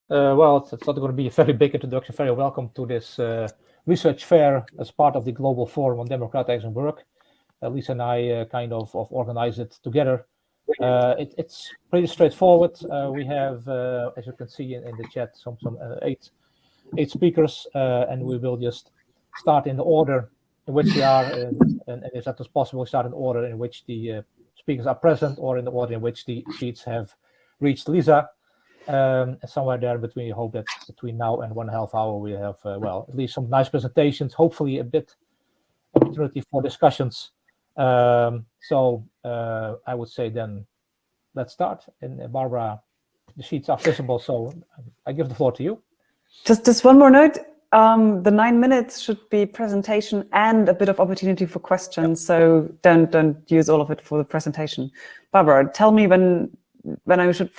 Well, it's not going to be a very big introduction. Very welcome to this research fair as part of the Global Forum on Democratizing Work. Lisa and I kind of organize it together. It's pretty straightforward. We have, as you can see in the chat, some eight speakers, and we will just start in the order in which they are, and if that is possible, start in order in which the speakers are present, or in the order in which the sheets have reached Lisa. Somewhere there between, I hope that between now and 1.5 hours we have, well, at least some nice presentations, hopefully a bit opportunity for discussions. So I would say then let's start. And Barbara, the sheets are visible, so I give the floor to you. Just one more note. The 9 minutes should be presentation and a bit of opportunity for questions. Yeah. So don't use all of it for the presentation. Barbara, tell me when I should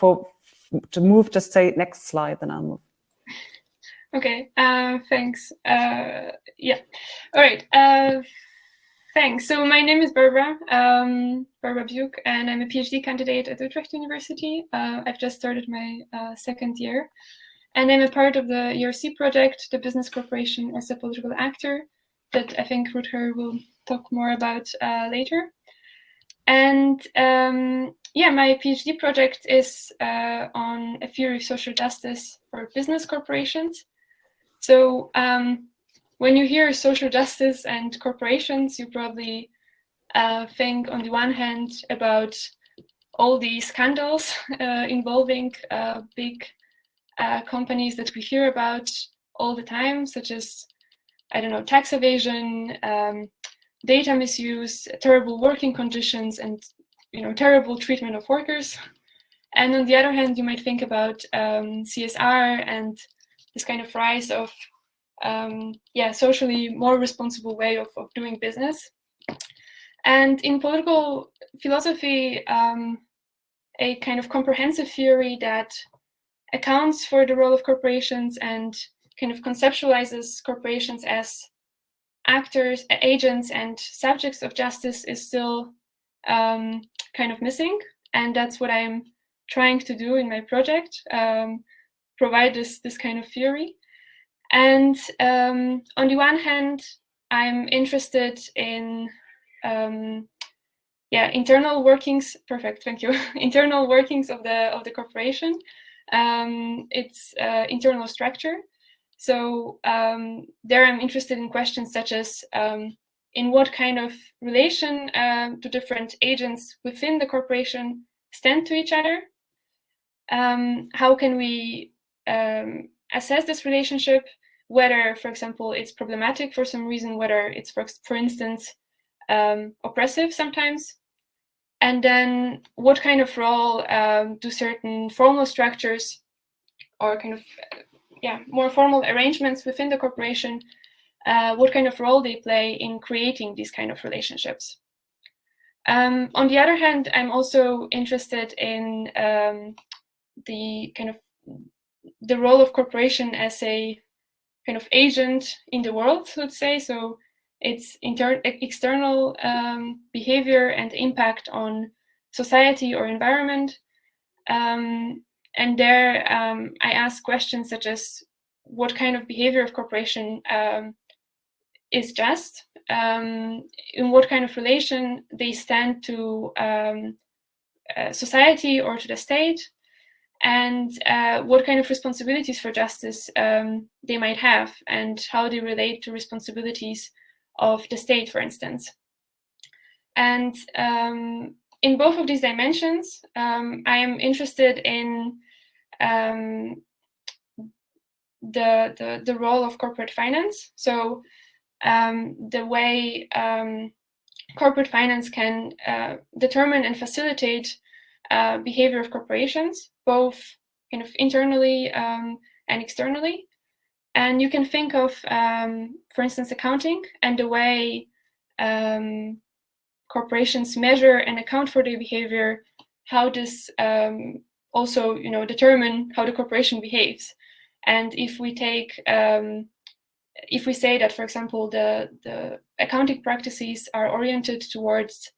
to move. Just say next slide, then I'll move. Okay. Thanks. Yeah. All right. Thanks. So my name is Barbara, Barbara Buuk, and I'm a PhD candidate at Utrecht University. I've just started my second year, and I'm a part of the ERC project, the Business Corporation as a Political Actor, that I think Rutger will talk more about later. And yeah, my PhD project is on a theory of social justice for business corporations. So when you hear social justice and corporations, you probably think on the one hand about all these scandals involving big companies that we hear about all the time, such as, I don't know, tax evasion, data misuse, terrible working conditions, and terrible treatment of workers. And on the other hand, you might think about CSR and this kind of rise of socially more responsible way of doing business. And in political philosophy, a kind of comprehensive theory that accounts for the role of corporations and kind of conceptualizes corporations as actors, agents, and subjects of justice is still kind of missing. And that's what I'm trying to do in my project, provide this kind of theory. And on the one hand, I'm interested in internal workings. Perfect, thank you. Internal workings of the corporation, its internal structure. So there I'm interested in questions such as in what kind of relation do different agents within the corporation stand to each other? How can we assess this relationship, whether, for example, it's problematic for some reason, whether it's, for instance, oppressive sometimes? And then what kind of role do certain formal structures or kind of more formal arrangements within the corporation, what kind of role they play in creating these kind of relationships? On the other hand, I'm also interested in the role of corporation as a kind of agent in the world, let's say. So its external behavior and impact on society or environment. And there I ask questions such as what kind of behavior of corporation is just, in what kind of relation they stand to society or to the state, and what kind of responsibilities for justice they might have, and how they relate to responsibilities of the state, for instance. And in both of these dimensions, I am interested in the role of corporate finance. So the way corporate finance can determine and facilitate behavior of corporations, both kind of internally and externally. And you can think of, for instance, accounting and the way corporations measure and account for their behavior, how this also, determine how the corporation behaves. And if we take, if we say that, for example, the accounting practices are oriented towards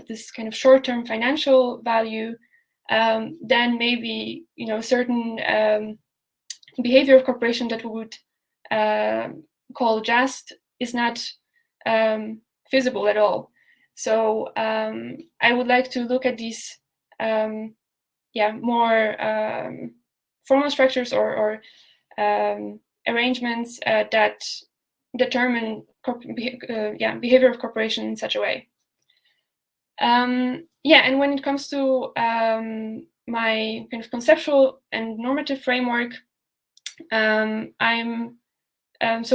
this kind of short-term financial value, then maybe certain behavior of corporation that we would call just is not feasible at all. So I would like to look at these more formal structures or arrangements that determine behavior of corporation in such a way. And when it comes to my kind of conceptual and normative framework, so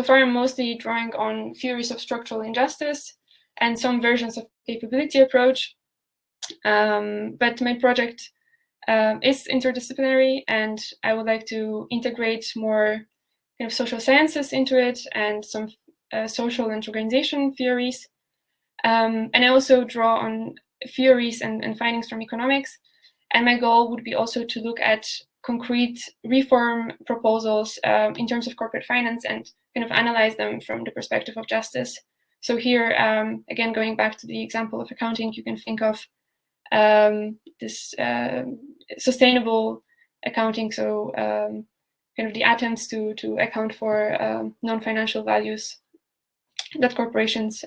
far I'm mostly drawing on theories of structural injustice and some versions of capability approach. But my project is interdisciplinary, and I would like to integrate more kind of social sciences into it and some social and organization theories. And I also draw on theories and findings from economics. And my goal would be also to look at concrete reform proposals in terms of corporate finance and kind of analyze them from the perspective of justice. So here, again, going back to the example of accounting, you can think of this sustainable accounting, so kind of the attempts to account for non-financial values that corporations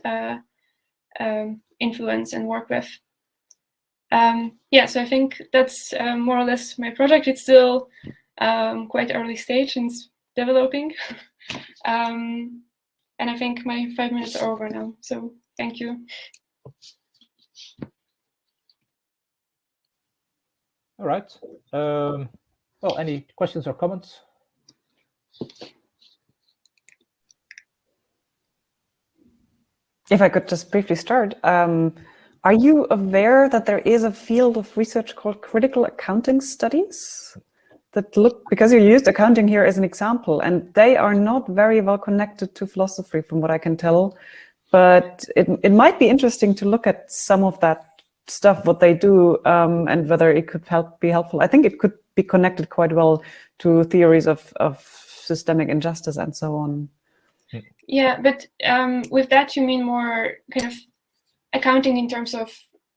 influence and work with. So I think that's more or less my project. It's still quite early stage and it's developing. And I think my 5 minutes are over now, so thank you. All right. Well, any questions or comments? If I could just briefly start, are you aware that there is a field of research called critical accounting studies that look, because you used accounting here as an example, and they are not very well connected to philosophy from what I can tell, but it might be interesting to look at some of that stuff, what they do, and whether it could be helpful. I think it could be connected quite well to theories of systemic injustice and so on. Yeah, but with that you mean more kind of accounting in terms of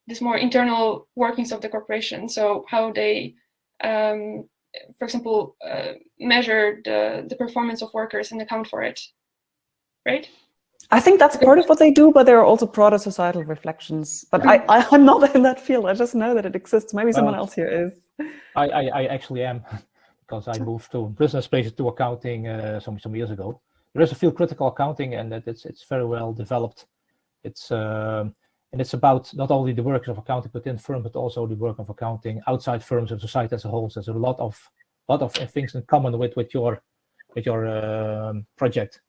this more internal workings of the corporation. So how they, for example, measure the performance of workers and account for it, right? I think that's part of what they do, but there are also broader societal reflections. But I'm not in that field. I just know that it exists. Maybe someone else here is. I actually am, because I moved to business space to accounting some years ago. There is a field, critical accounting, and it's very well developed. It's and it's about not only the workers of accounting within firm, but also the work of accounting outside firms and society as a whole. So there's a lot of things in common with your project,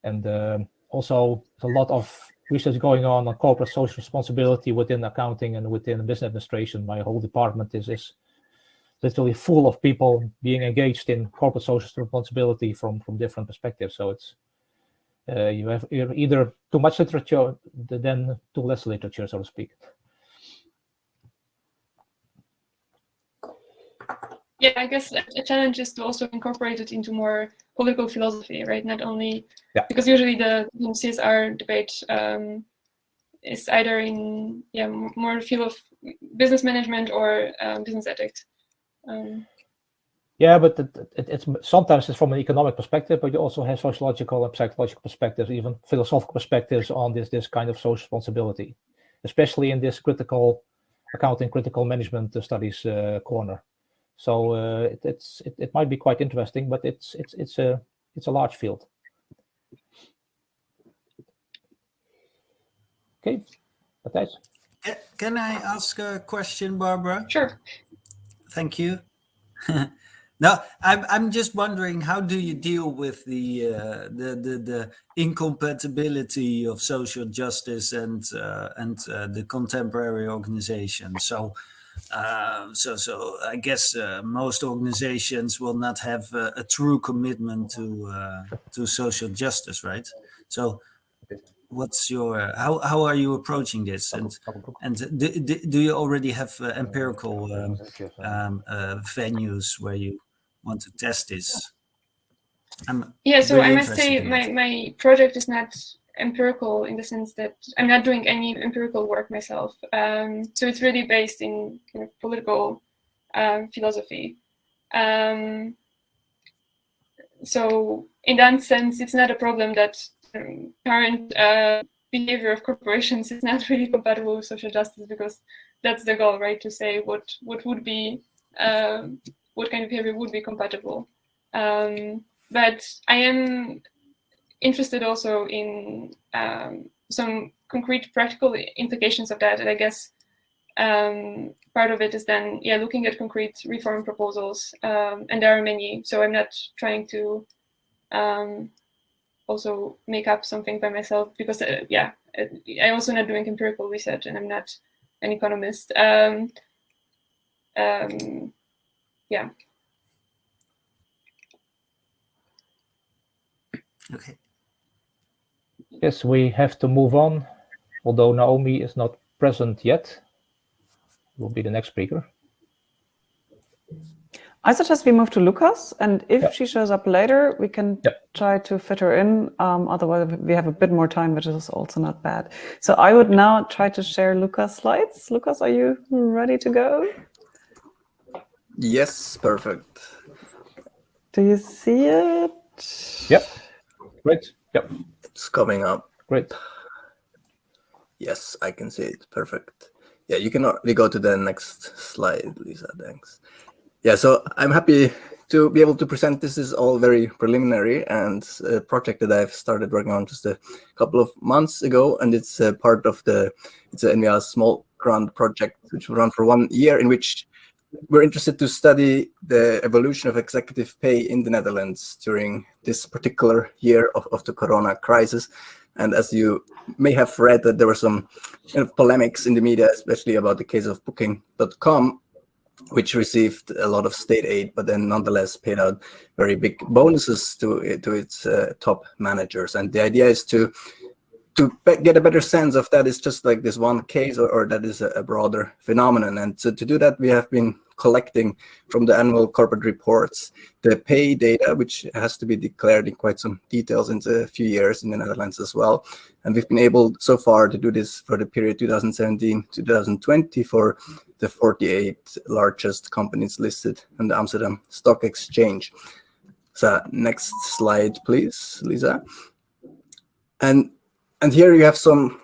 and also there's a lot of research going on corporate social responsibility within accounting and within business administration. My whole department is literally full of people being engaged in corporate social responsibility from different perspectives. So it's you have either too much literature than too less literature, so to speak. Yeah, I guess a challenge is to also incorporate it into more political philosophy, right? Not only because usually the CSR debate is either in more field of business management or business ethics. Yeah, but it's sometimes it's from an economic perspective, but you also have sociological and psychological perspectives, even philosophical perspectives on this kind of social responsibility, especially in this critical accounting, critical management studies corner. So it might be quite interesting, but it's a large field. Okay, Matthijs. Can I ask a question, Barbara? Sure. Thank you. Now, I'm just wondering, how do you deal with the incompatibility of social justice and the contemporary organization? So I guess most organizations will not have a true commitment to social justice, right? So, what's your how are you approaching this, and do you already have empirical venues where you want to test this? So really I must say my project is not empirical in the sense that I'm not doing any empirical work myself. So it's really based in kind of political philosophy. So in that sense, it's not a problem that current behavior of corporations is not really compatible with social justice, because that's the goal, right? To say what would be what kind of behavior would be compatible. But I am interested also in some concrete practical implications of that. And I guess part of it is then, looking at concrete reform proposals, and there are many. So I'm not trying to also make up something by myself, because I'm also not doing empirical research, and I'm not an economist. Okay. Yes, we have to move on, although Naomi is not present yet. Will be the next speaker. I suggest we move to Lucas, and if she shows up later, we can try to fit her in. Otherwise, we have a bit more time, which is also not bad. So I would now try to share Lucas' slides. Lucas, are you ready to go? Yes, perfect. Do you see it? Yep. Great. Yep. It's coming up. Great. Yes, I can see it. Perfect. Yeah, you can already go to the next slide, Lisa. Thanks. Yeah, so I'm happy to be able to present. This is all very preliminary, and a project that I've started working on just a couple of months ago, and it's a part of it's an NVIDIA small grant project which will run for 1 year, in which we're interested to study the evolution of executive pay in the Netherlands during this particular year of the Corona crisis. And as you may have read, that there were some polemics in the media, especially about the case of Booking.com, which received a lot of state aid, but then nonetheless paid out very big bonuses to its top managers. And the idea is to get a better sense of that is just like this one case, or that is a broader phenomenon. And so to do that, we have been collecting from the annual corporate reports the pay data, which has to be declared in quite some details in a few years in the Netherlands as well. And we've been able so far to do this for the period 2017-2020 for the 48 largest companies listed on the Amsterdam Stock Exchange. So next slide, please, Lisa. And here you have some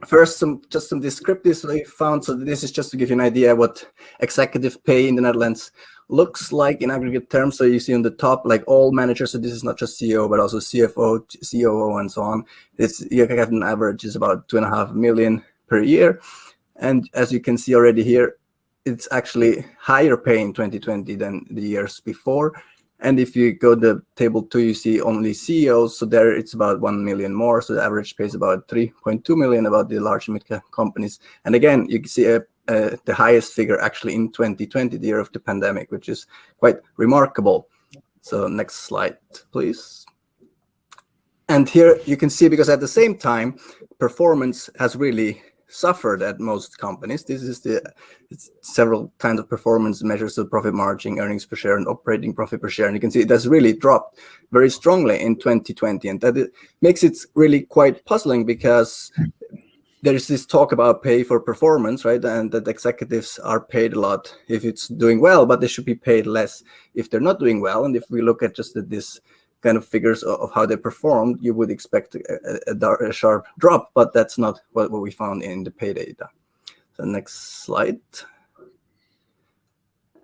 descriptives we found. So this is just to give you an idea what executive pay in the Netherlands looks like in aggregate terms. So you see on the top, like all managers. So this is not just CEO, but also CFO, COO, and so on. You have an average is about 2.5 million per year. And as you can see already here, it's actually higher pay in 2020 than the years before. And if you go to table 2, you see only CEOs. So there it's about 1 million more. So the average pay is about 3.2 million about the large mid-cap companies. And again, you can see the highest figure actually in 2020, the year of the pandemic, which is quite remarkable. So next slide, please. And here you can see, because at the same time, performance has really suffered at most companies. This is it's several kinds of performance measures of profit margin, earnings per share, and operating profit per share. And you can see it has really dropped very strongly in 2020. And that makes it really quite puzzling, because there's this talk about pay for performance, right? And that executives are paid a lot if it's doing well, but they should be paid less if they're not doing well. And if we look at just this kind of figures of how they performed, you would expect a sharp drop, but that's not what we found in the pay data. So next slide.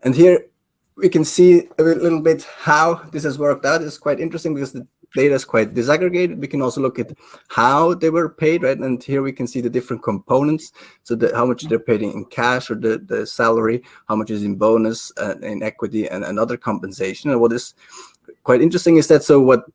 And here we can see a little bit how this has worked out. It's quite interesting because the data is quite disaggregated. We can also look at how they were paid, right? And here we can see the different components. So how much they're paid in cash, or the salary, how much is in bonus, in equity, and other compensation. And what is quite interesting is that, so what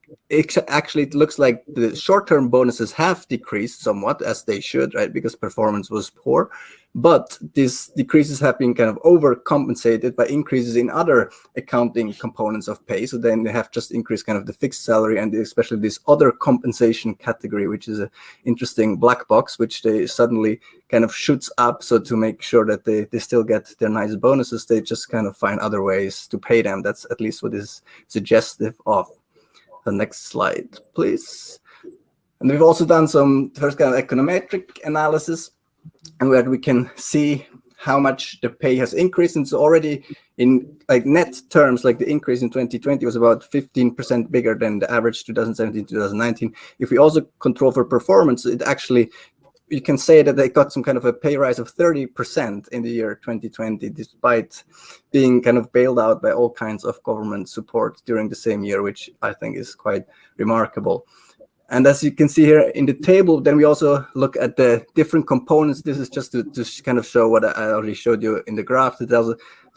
actually it looks like the short-term bonuses have decreased somewhat, as they should, right? Because performance was poor. But these decreases have been kind of overcompensated by increases in other accounting components of pay. So then they have just increased kind of the fixed salary, and especially this other compensation category, which is an interesting black box, which they suddenly kind of shoots up. So to make sure that they still get their nice bonuses, they just kind of find other ways to pay them. That's at least what is suggestive of. The next slide, please. And we've also done some first kind of econometric analysis, and where we can see how much the pay has increased. And so already in like net terms, like the increase in 2020 was about 15% bigger than the average 2017 2019. If we also control for performance, it actually, you can say that they got some kind of a pay rise of 30% in the year 2020, despite being kind of bailed out by all kinds of government support during the same year, which I think is quite remarkable. And as you can see here in the table, then we also look at the different components. This is just to kind of show what I already showed you in the graph. So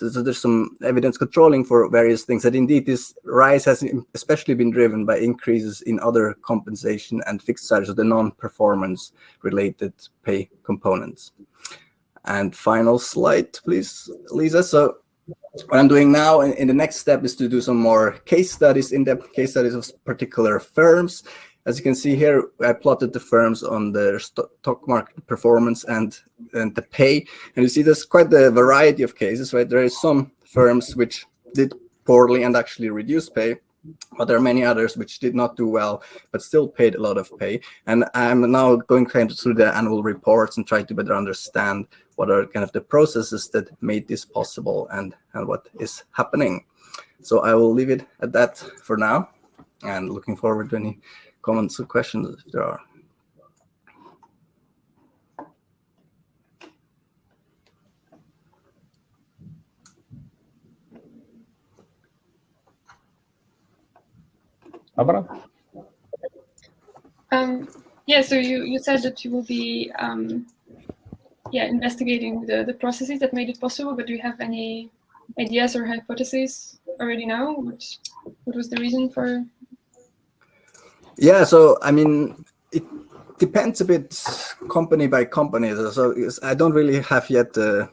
there's some evidence controlling for various things, that indeed this rise has especially been driven by increases in other compensation and fixed salaries, so the non-performance related pay components. And final slide, please, Lisa. So what I'm doing now in the next step is to do some more case studies, in-depth case studies of particular firms. As you can see here, I plotted the firms on their stock market performance and the pay. And you see there's quite a variety of cases, right? There are some firms which did poorly and actually reduced pay, but there are many others which did not do well, but still paid a lot of pay. And I'm now going kind of through the annual reports and try to better understand what are kind of the processes that made this possible and what is happening. So I will leave it at that for now, and looking forward to any comments or questions if there are. Barbara? Yeah, so you said that you will be investigating the processes that made it possible, but do you have any ideas or hypotheses already now? What was the reason for? Yeah, so I mean, it depends a bit company by company. So I don't really have yet a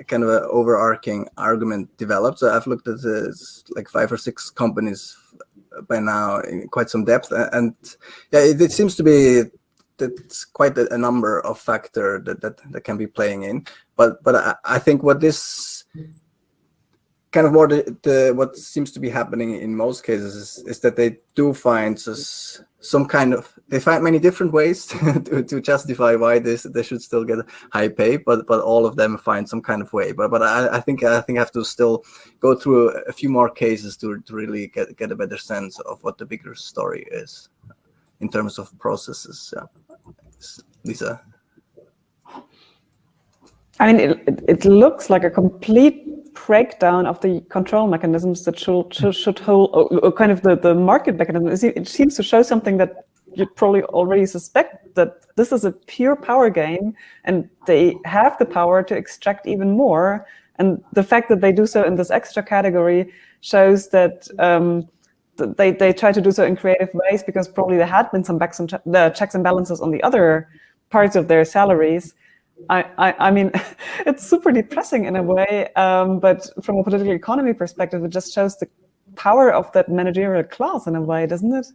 kind of an overarching argument developed. So I've looked at like 5 or 6 companies by now in quite some depth, and yeah, it seems to be that's quite a number of factors that can be playing in. But I think what this kind of more what seems to be happening in most cases is that they do find some kind of, they find many different ways to justify why they should still get high pay, but all of them find some kind of way. But I think I have to still go through a few more cases to really get a better sense of what the bigger story is in terms of processes. Yeah. Lisa. I mean, it looks like a complete breakdown of the control mechanisms that should hold, or kind of the market mechanism. It seems to show something that you probably already suspect, that this is a pure power game, and they have the power to extract even more. And the fact that they do so in this extra category shows that they try to do so in creative ways, because probably there had been some checks and balances on the other parts of their salaries. I mean, it's super depressing in a way, but from a political economy perspective, it just shows the power of that managerial class in a way, doesn't it?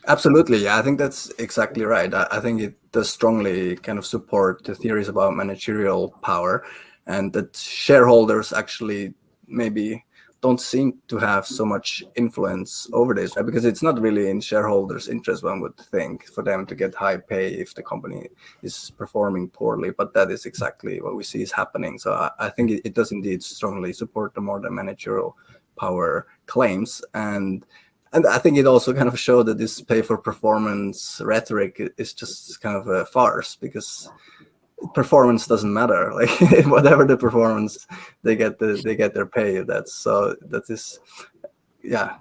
Absolutely, yeah, I think that's exactly right. I think it does strongly kind of support the theories about managerial power, and that shareholders actually maybe don't seem to have so much influence over this, right? Because it's not really in shareholders' interest, one would think, for them to get high pay if the company is performing poorly. But that is exactly what we see is happening. So I think it does indeed strongly support the more the managerial power claims. And I think it also kind of showed that this pay for performance rhetoric is just kind of a farce, because performance doesn't matter. Like whatever the performance, they get their pay. That is yeah,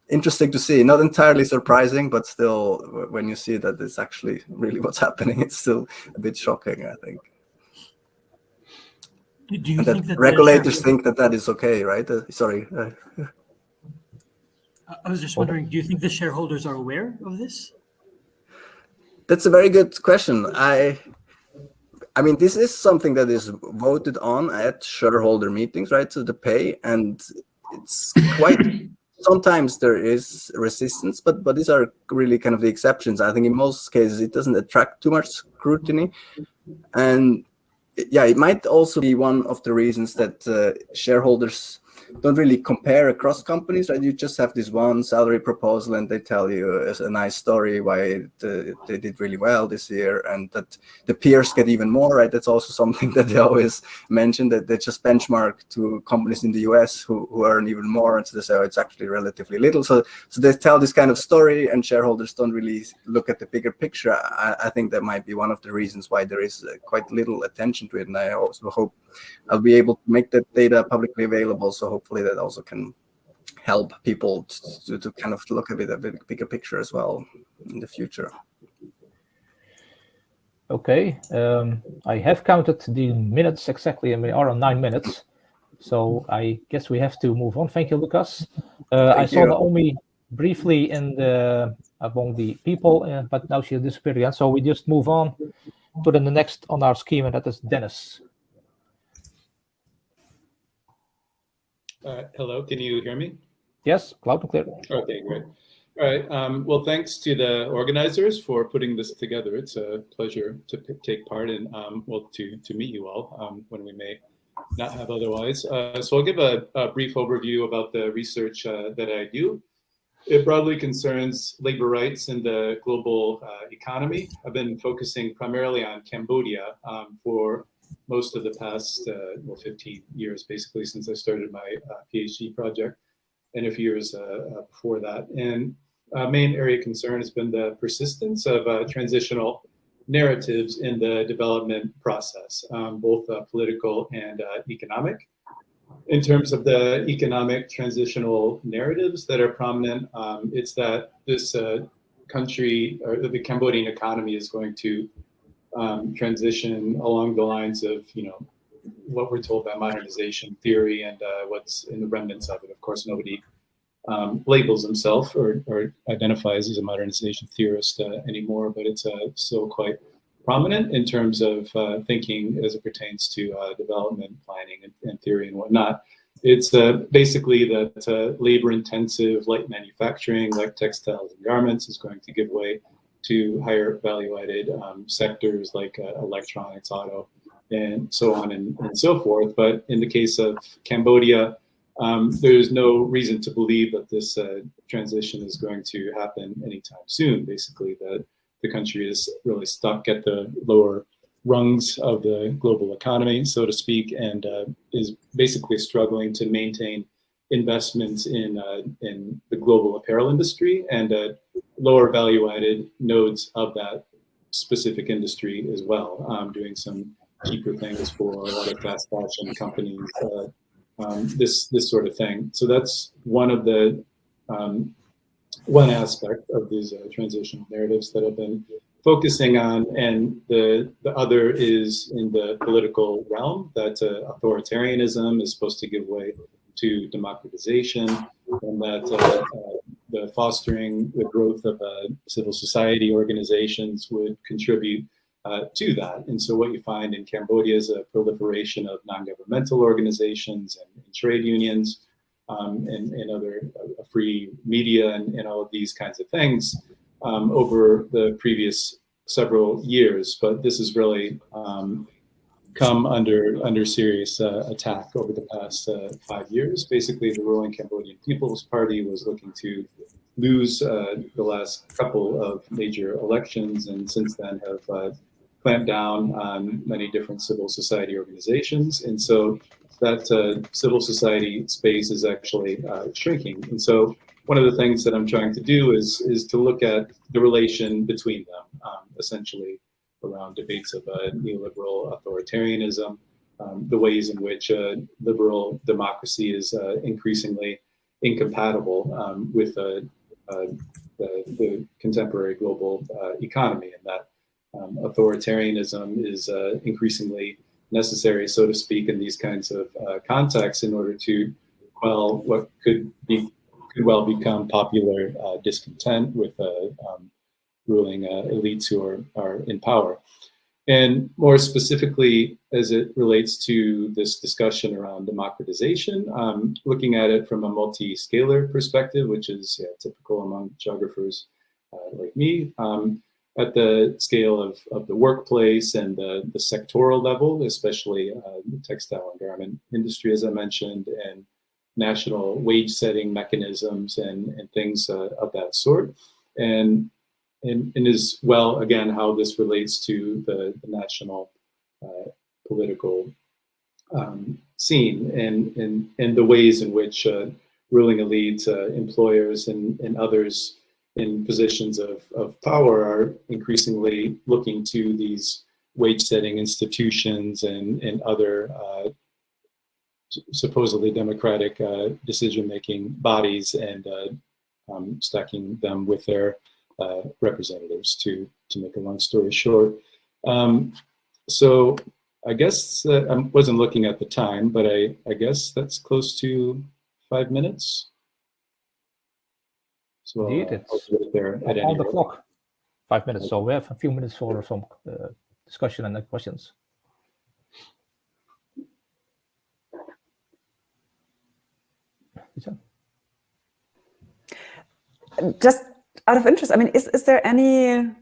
interesting to see. Not entirely surprising, but still, when you see that it's actually really what's happening, it's still a bit shocking, I think. Do you think that regulators think that is okay, right? Sorry. I was just wondering, do you think the shareholders are aware of this? That's a very good question. I mean, this is something that is voted on at shareholder meetings, right? So the pay, and it's quite, sometimes there is resistance, but these are really kind of the exceptions. I think in most cases, it doesn't attract too much scrutiny. And yeah, it might also be one of the reasons that shareholders don't really compare across companies, right? You just have this one salary proposal and they tell you a nice story why they did really well this year, and that the peers get even more, right? That's also something that they always mention, that they just benchmark to companies in the US who earn even more, and so they say, oh, it's actually relatively little. So they tell this kind of story, and shareholders don't really look at the bigger picture. I think that might be one of the reasons why there is quite little attention to it, and I also hope I'll be able to make that data publicly available, so hopefully that also can help people to kind of look at a bit bigger picture as well in the future. Okay, I have counted the minutes exactly, and we are on 9 minutes, so I guess we have to move on. Thank you, Lucas. I saw Naomi briefly in among the people, but now she'll disappear again. So we just move on to the next on our scheme, and that is Dennis. Hello, can you hear me? Yes, loud and clear. Okay, great. All right. Well, thanks to the organizers for putting this together. It's a pleasure to take part in, well, to meet you all when we may not have otherwise. So I'll give a brief overview about the research that I do. It broadly concerns labor rights in the global economy. I've been focusing primarily on Cambodia for most of the past 15 years, basically, since I started my PhD project, and a few years before that. And main area of concern has been the persistence of transitional narratives in the development process, both political and economic. In terms of the economic transitional narratives that are prominent, it's that this country, or the Cambodian economy, is going to transition along the lines of, what we're told by modernization theory and what's in the remnants of it. Of course, nobody labels himself or identifies as a modernization theorist anymore, but it's still quite prominent in terms of thinking as it pertains to development planning and theory and whatnot. It's basically that labor-intensive light manufacturing, like textiles and garments, is going to give way to higher value-added sectors like electronics, auto, and so on and so forth. But in the case of Cambodia, there's no reason to believe that this transition is going to happen anytime soon. Basically, that the country is really stuck at the lower rungs of the global economy, so to speak, and is basically struggling to maintain investments in the global apparel industry and lower value-added nodes of that specific industry as well, doing some cheaper things for a lot of fast fashion companies, this sort of thing. So that's one of the one aspect of these transitional narratives that I've been focusing on, and the other is in the political realm, that authoritarianism is supposed to give way to democratization, and that the fostering the growth of civil society organizations would contribute to that. And so what you find in Cambodia is a proliferation of non-governmental organizations and trade unions and other free media and all of these kinds of things over the previous several years. But this has really come under serious attack over the past 5 years. Basically, the ruling Cambodian People's Party was looking to lose the last couple of major elections, and since then have clamped down on many different civil society organizations. And so that civil society space is actually shrinking. And so one of the things that I'm trying to do is to look at the relation between them, essentially around debates of neoliberal authoritarianism, the ways in which liberal democracy is increasingly incompatible with the contemporary global economy, and that authoritarianism is increasingly necessary, so to speak, in these kinds of contexts in order to quell what could well become popular discontent with ruling elites who are in power. And more specifically, as it relates to this discussion around democratization, looking at it from a multi-scalar perspective, which is typical among geographers like me, at the scale of the workplace and the sectoral level, especially the textile and garment industry, as I mentioned, and national wage setting mechanisms and things of that sort, and as well, again, how this relates to the national political scene and the ways in which ruling elites, employers, and others in positions of power are increasingly looking to these wage-setting institutions and other supposedly democratic decision-making bodies and stacking them with their representatives. To make a long story short, so I guess I wasn't looking at the time, but I guess that's close to 5 minutes. So Indeed, it's right there at on the rate. clock. 5 minutes, so we have a few minutes for some discussion and questions. Just out of interest, I mean, is there any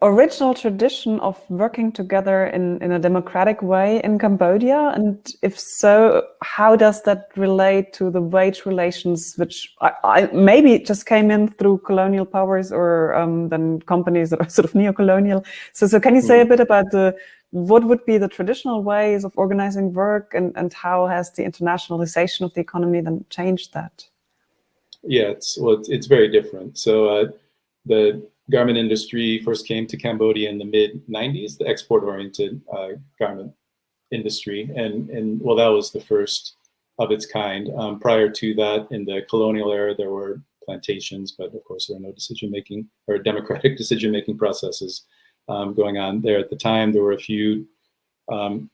original tradition of working together in a democratic way in Cambodia? And if so, how does that relate to the wage relations, which I maybe just came in through colonial powers or then companies that are sort of neo-colonial? So can you say a bit about what would be the traditional ways of organizing work, and how has the internationalization of the economy then changed that? Yeah, it's very different. So the garment industry first came to Cambodia in the mid-90s, the export-oriented garment industry, and well, that was the first of its kind. Prior to that, in the colonial era, there were plantations, but of course there were no decision-making or democratic decision-making processes going on there at the time. There were a few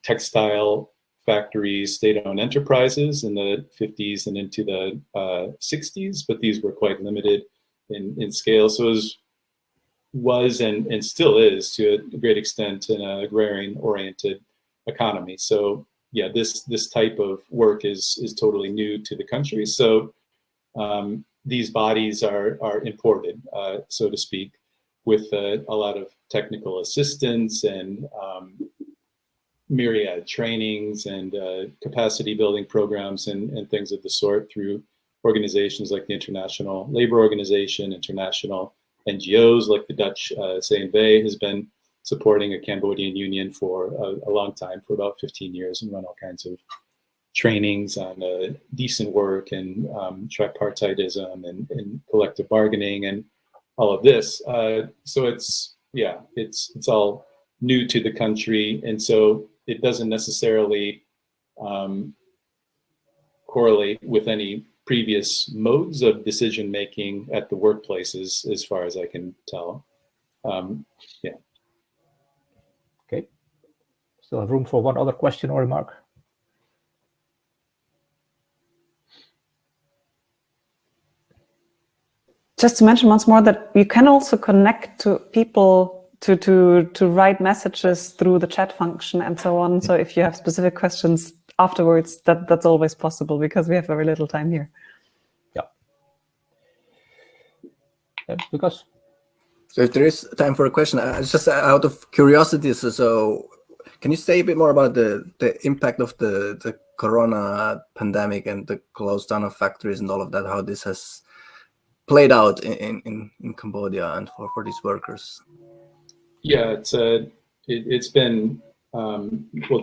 textile factories, state-owned enterprises in the 50s and into the 60s, but these were quite limited in scale. So it was and still is to a great extent an agrarian-oriented economy. So yeah, this type of work is totally new to the country. So these bodies are imported, so to speak, with a lot of technical assistance and myriad trainings and capacity building programs and things of the sort through organizations like the International Labor Organization, international NGOs like the Dutch CNV has been supporting a Cambodian union for a long time, for about 15 years, and run all kinds of trainings on decent work and tripartitism and collective bargaining and all of this. So it's all new to the country, and so it doesn't necessarily correlate with any previous modes of decision making at the workplaces, as far as I can tell. Yeah. Okay. Still have room for one other question or remark. Just to mention once more that you can also connect to people to write messages through the chat function and so on. So if you have specific questions afterwards, that's always possible, because we have very little time here. Yeah, because so if there is time for a question, it's just out of curiosity. So can you say a bit more about the impact of the corona pandemic and the close down of factories and all of that, how this has played out in Cambodia and for these workers? Yeah, it's been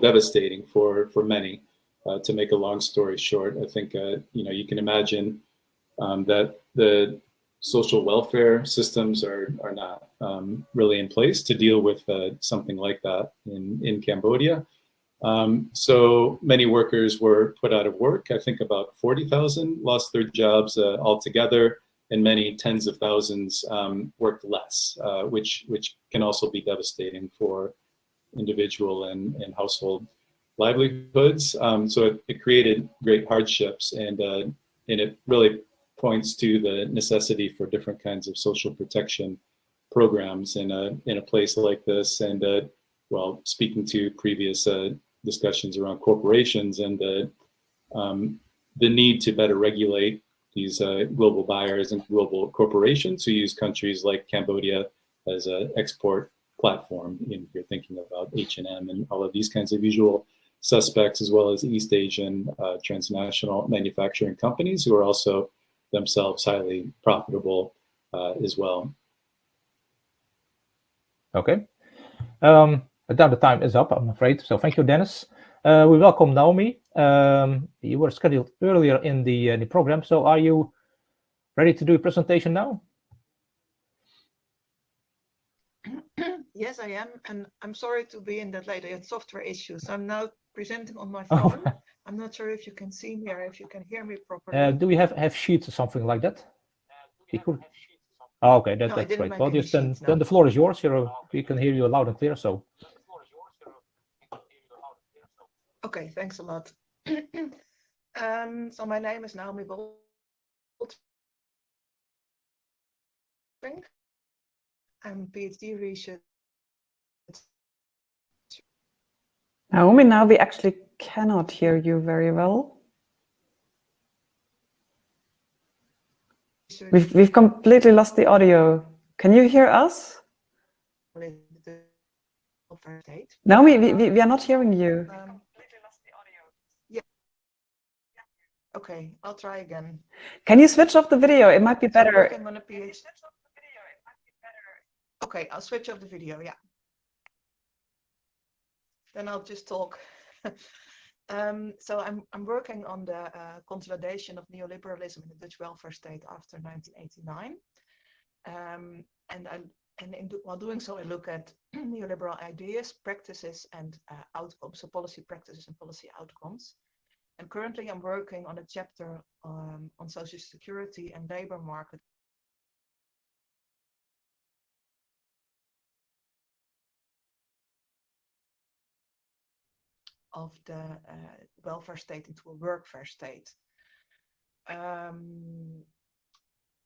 devastating for many. To make a long story short, I think you can imagine that the social welfare systems are not really in place to deal with something like that in Cambodia. So many workers were put out of work. I think about 40,000 lost their jobs altogether, and many tens of thousands worked less, which can also be devastating for individual and household livelihoods. So it created great hardships, and it really points to the necessity for different kinds of social protection programs in a place like this. And speaking to previous discussions around corporations and the need to better regulate these global buyers and global corporations who use countries like Cambodia as an export platform. You're thinking about H&M and all of these kinds of usual suspects, as well as East Asian transnational manufacturing companies who are also themselves highly profitable as well. Okay. Now the time is up, I'm afraid. So thank you, Dennis. We welcome Naomi. You were scheduled earlier in the program. So are you ready to do a presentation now? Yes, I am, and I'm sorry to be in that late. I had software issues. I'm now presenting on my phone. Oh. I'm not sure if you can see me or if you can hear me properly. Do we have sheets or something like that? Oh, okay, No, I that's didn't great. make Well, any just then sheets, no. the floor is yours. We can hear you loud and clear. So. Okay, thanks a lot. So my name is Naomi Boltring. I'm a PhD researcher. Naomi, now we actually cannot hear you very well. We've completely lost the audio. Can you hear us? Naomi, we are not hearing you. Yeah. Okay, I'll try again. Can you switch off the video? It might be better. So I'm working on a PhD. Okay, I'll switch off the video, yeah. Then I'll just talk. So I'm working on the consolidation of neoliberalism in the Dutch welfare state after 1989. While doing so, I look at neoliberal ideas, practices, and outcomes, so policy practices and policy outcomes. And currently I'm working on a chapter on social security and labor market. Of the welfare state into a workfare state.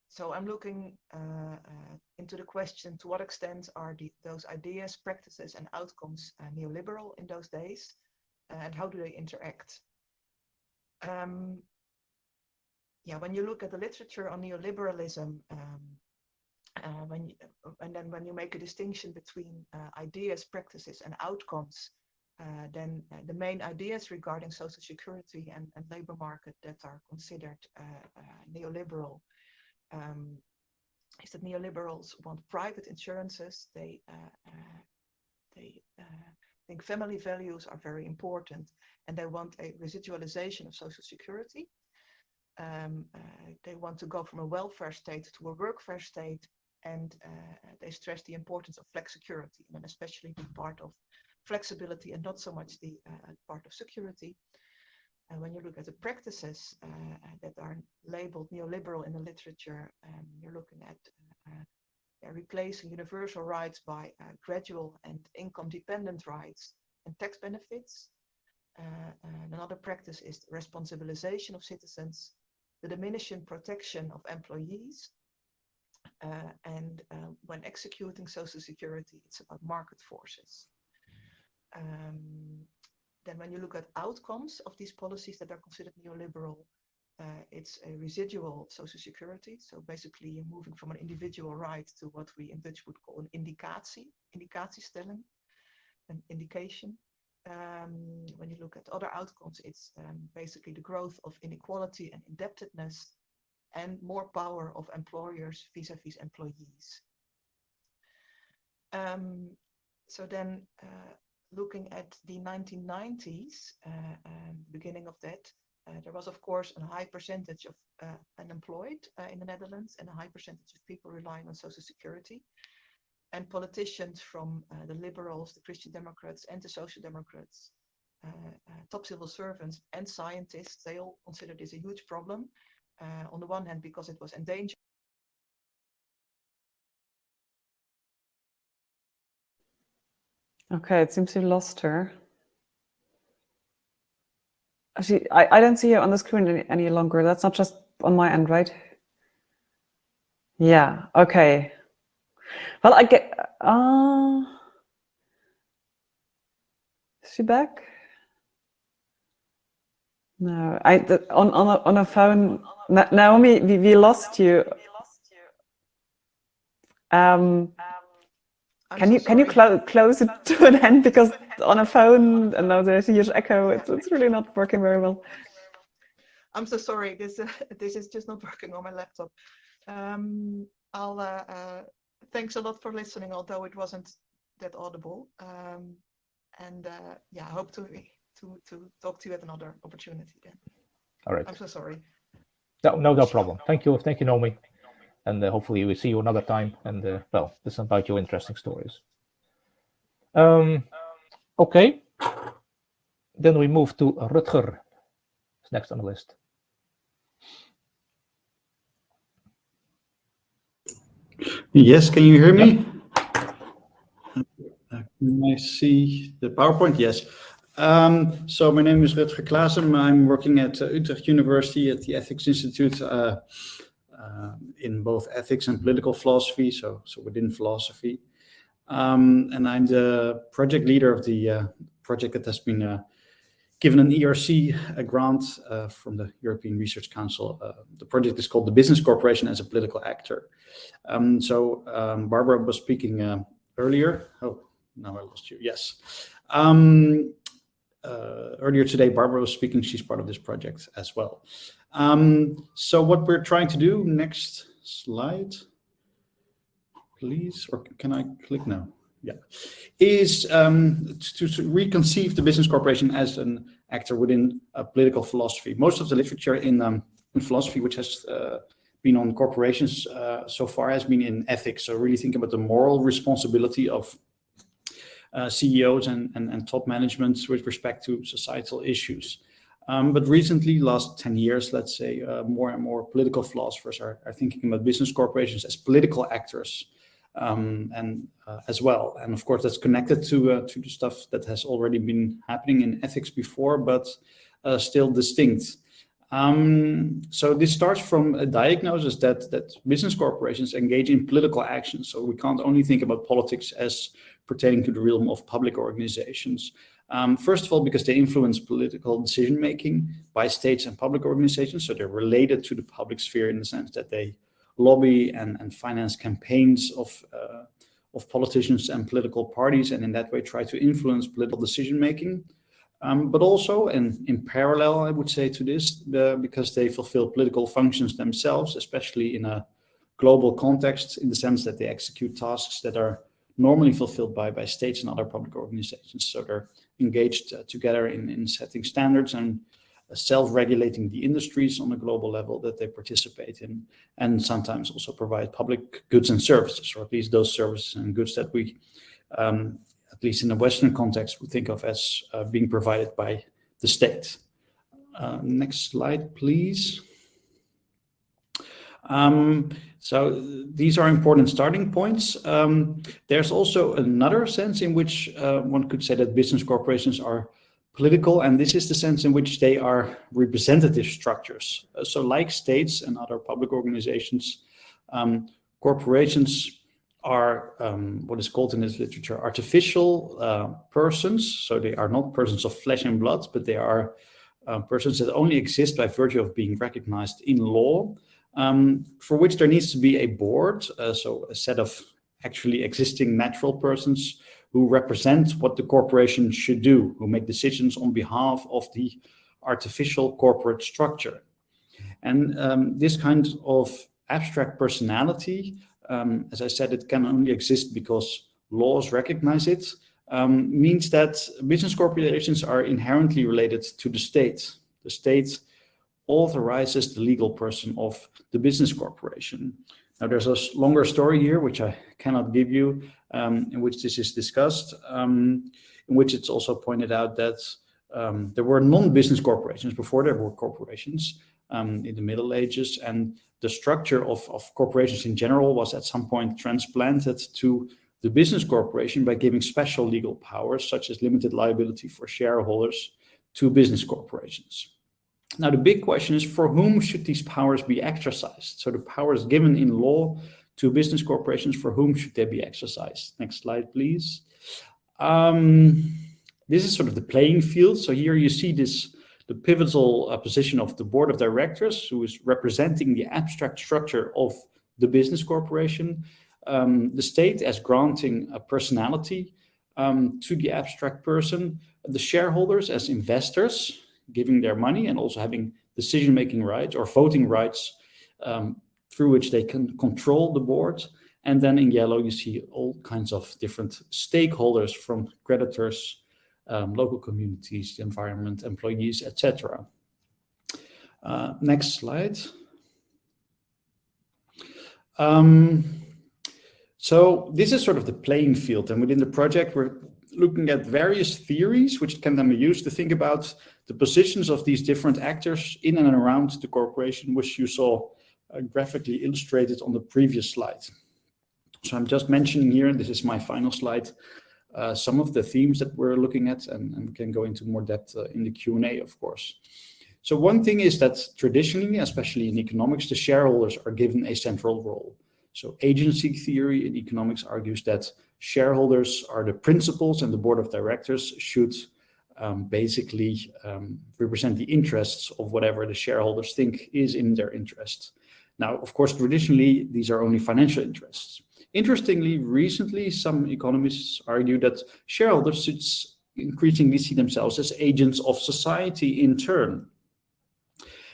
So I'm looking into the question, to what extent are those ideas, practices, and outcomes neoliberal in those days, and how do they interact? Yeah, when you look at the literature on neoliberalism, when you make a distinction between ideas, practices, and outcomes, then the main ideas regarding social security and labor market that are considered neoliberal is that neoliberals want private insurances. They think family values are very important, and they want a residualization of social security. They want to go from a welfare state to a workfare state, and they stress the importance of flexicurity, and especially the part of flexibility and not so much the part of security. And when you look at the practices that are labeled neoliberal in the literature, you're looking at replacing universal rights by gradual and income-dependent rights and tax benefits. Another practice is the responsibilization of citizens, the diminishing protection of employees, and when executing social security, it's about market forces. Then when you look at outcomes of these policies that are considered neoliberal, it's a residual social security. So basically you're moving from an individual right to what we in Dutch would call an indicatiestelling, an indication. When you look at other outcomes, it's basically the growth of inequality and indebtedness and more power of employers vis-a-vis employees. So then looking at the 1990s, beginning of that, there was of course a high percentage of unemployed in the Netherlands and a high percentage of people relying on social security. And politicians from the liberals, the Christian Democrats and the Social Democrats, top civil servants and scientists, they all consider this a huge problem. On the one hand, because it was endangered. Okay, it seems you lost her. Actually, I don't see her on the screen any longer. That's not just on my end, right? Yeah, okay. Well, I get... is she back? No, on a phone... Naomi, we lost you. Can you close it to an end, because on a phone and now there's a huge echo. It's really not working very well. I'm so sorry. This is just not working on my laptop. Thanks a lot for listening, although it wasn't that audible. Yeah, I hope to talk to you at another opportunity then. All right. I'm so sorry. No problem. Thank you, Naomi. And hopefully we see you another time. And well, listen about your interesting stories. Okay. Then we move to Rutger, next on the list. Yes, can you hear me? Can I see the PowerPoint? Yes. So my name is Rutger Klaassen. I'm working at Utrecht University at the Ethics Institute in both ethics and political philosophy, so within philosophy. And I'm the project leader of the project that has been given an ERC grant from the European Research Council. The project is called The Business Corporation as a Political Actor. Barbara was speaking earlier. Oh, now I lost you. Yes. Earlier today, Barbara was speaking. She's part of this project as well. So what we're trying to do, next slide, please, or can I click now? Yeah, is to reconceive the business corporation as an actor within a political philosophy. Most of the literature in philosophy, which has been on corporations so far, has been in ethics. So really think about the moral responsibility of CEOs and top management with respect to societal issues. But recently, last 10 years, let's say, more and more political philosophers are thinking about business corporations as political actors. As well, and of course that's connected to the stuff that has already been happening in ethics before, but still distinct. So this starts from a diagnosis that business corporations engage in political action. So we can't only think about politics as pertaining to the realm of public organizations. First of all, because they influence political decision making by states and public organizations, so they're related to the public sphere in the sense that they lobby and finance campaigns of politicians and political parties, and in that way try to influence political decision making. But also, and in parallel, I would say to this, because they fulfill political functions themselves, especially in a global context, in the sense that they execute tasks that are normally fulfilled by states and other public organizations. So they're engaged together in setting standards and self-regulating the industries on a global level that they participate in, and sometimes also provide public goods and services, or at least those services and goods that we, at least in a Western context, we think of as being provided by the state. Next slide, please. So these are important starting points. There's also another sense in which one could say that business corporations are political, and this is the sense in which they are representative structures. So like states and other public organizations, corporations are what is called in this literature artificial persons. So they are not persons of flesh and blood, but they are persons that only exist by virtue of being recognized in law, for which there needs to be a board, so a set of actually existing natural persons who represent what the corporation should do, who make decisions on behalf of the artificial corporate structure. And this kind of abstract personality, as I said, it can only exist because laws recognize it, means that business corporations are inherently related to the state. The state authorizes the legal person of the business corporation. Now, there's a longer story here, which I cannot give you, in which this is discussed, in which it's also pointed out that there were non-business corporations before there were corporations in the Middle Ages, and the structure of corporations in general was at some point transplanted to the business corporation by giving special legal powers, such as limited liability for shareholders, to business corporations. Now, the big question is, for whom should these powers be exercised? So the powers given in law to business corporations, for whom should they be exercised? Next slide, please. This is sort of the playing field. So here you see the pivotal position of the board of directors, who is representing the abstract structure of the business corporation. the state as granting a personality to the abstract person, the shareholders as investors, giving their money and also having decision-making rights or voting rights through which they can control the board. And then in yellow, you see all kinds of different stakeholders, from creditors, local communities, the environment, employees, etc. Next slide. So this is sort of the playing field, and within the project we're looking at various theories which can then be used to think about the positions of these different actors in and around the corporation, which you saw graphically illustrated on the previous slide. So I'm just mentioning here, and this is my final slide, some of the themes that we're looking at, and we can go into more depth in the Q&A, of course. So one thing is that traditionally, especially in economics, the shareholders are given a central role. So agency theory in economics argues that shareholders are the principals and the board of directors should basically represent the interests of whatever the shareholders think is in their interest. Now, of course, traditionally, these are only financial interests. Interestingly, recently, some economists argue that shareholders should increasingly see themselves as agents of society in turn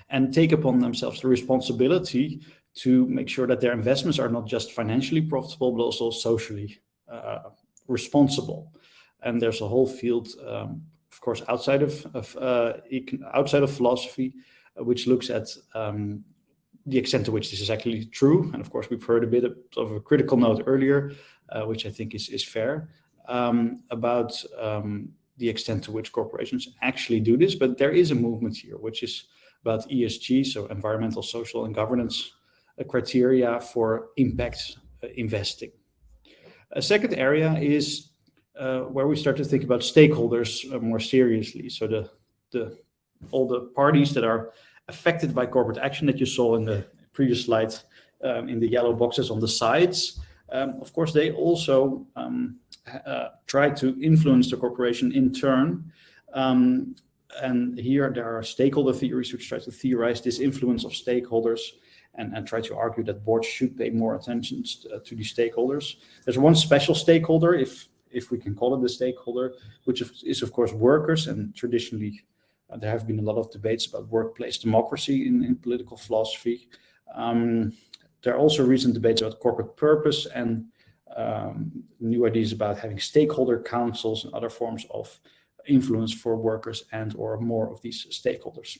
and take upon themselves the responsibility to make sure that their investments are not just financially profitable, but also socially responsible. And there's a whole field, of course, outside of philosophy, which looks at the extent to which this is actually true. And of course, we've heard a bit of a critical note earlier, which I think is fair, about the extent to which corporations actually do this. But there is a movement here, which is about ESG, so environmental, social, and governance criteria for impact investing. A second area is where we start to think about stakeholders more seriously. So all the parties that are affected by corporate action that you saw in the previous slide, in the yellow boxes on the sides, of course, they also try to influence the corporation in turn. And here there are stakeholder theories which try to theorize this influence of stakeholders and try to argue that boards should pay more attention to these stakeholders. There's one special stakeholder, if we can call it the stakeholder, which is of course workers, and traditionally there have been a lot of debates about workplace democracy in political philosophy. There are also recent debates about corporate purpose and new ideas about having stakeholder councils and other forms of influence for workers and or more of these stakeholders.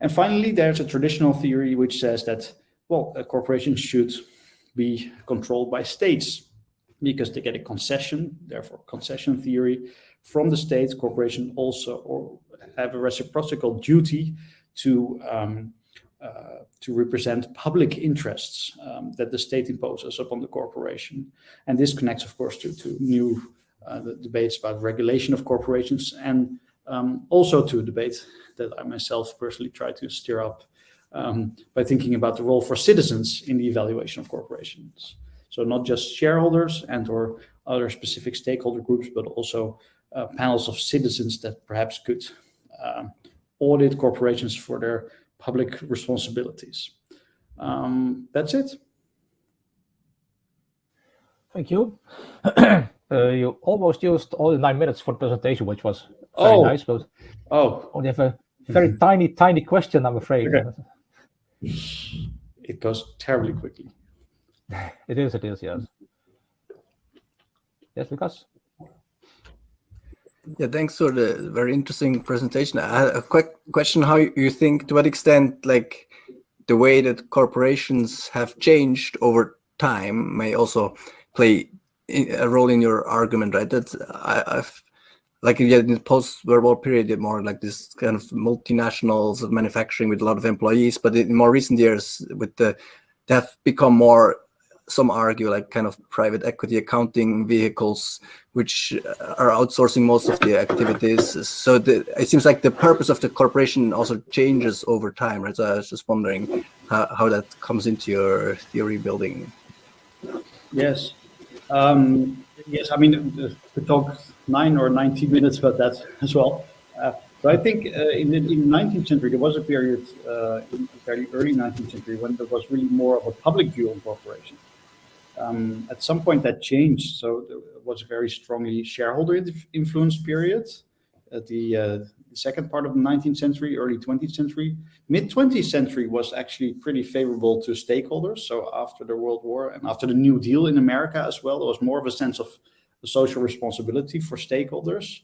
And finally, there's a traditional theory which says that, well, a corporation should be controlled by states because they get a concession, therefore concession theory from the state. Corporation also have a reciprocal duty to represent public interests that the state imposes upon the corporation. And this connects, of course, to new the debates about regulation of corporations, and also to a debate that I myself personally try to stir up by thinking about the role for citizens in the evaluation of corporations. So not just shareholders and or other specific stakeholder groups, but also panels of citizens that perhaps could audit corporations for their public responsibilities. That's it. Thank you. You almost used all the 9 minutes for the presentation, which was very nice, but only have a very tiny question, I'm afraid. Okay. It goes terribly quickly. It is, yes. Yes, Lucas? Yeah, thanks for the very interesting presentation. I had a quick question: how you think, to what extent, like the way that corporations have changed over time may also play a role in your argument, right? That's I've like in the post-verbal period, more like this kind of multinationals of manufacturing with a lot of employees, but in more recent years, they have become more. Some argue like kind of private equity accounting vehicles, which are outsourcing most of the activities. So it seems like the purpose of the corporation also changes over time, right? So I was just wondering how that comes into your theory building. Yes. Yes, I mean, we talk 9 or 19 minutes about that as well. So I think in the 19th century, there was a period in the very early 19th century when there was really more of a public view on corporations. At some point that changed, so there was a very strongly shareholder influenced period at the second part of the 19th century, early 20th century. Mid-20th century was actually pretty favorable to stakeholders. So after the World War and after the New Deal in America as well, there was more of a sense of social responsibility for stakeholders.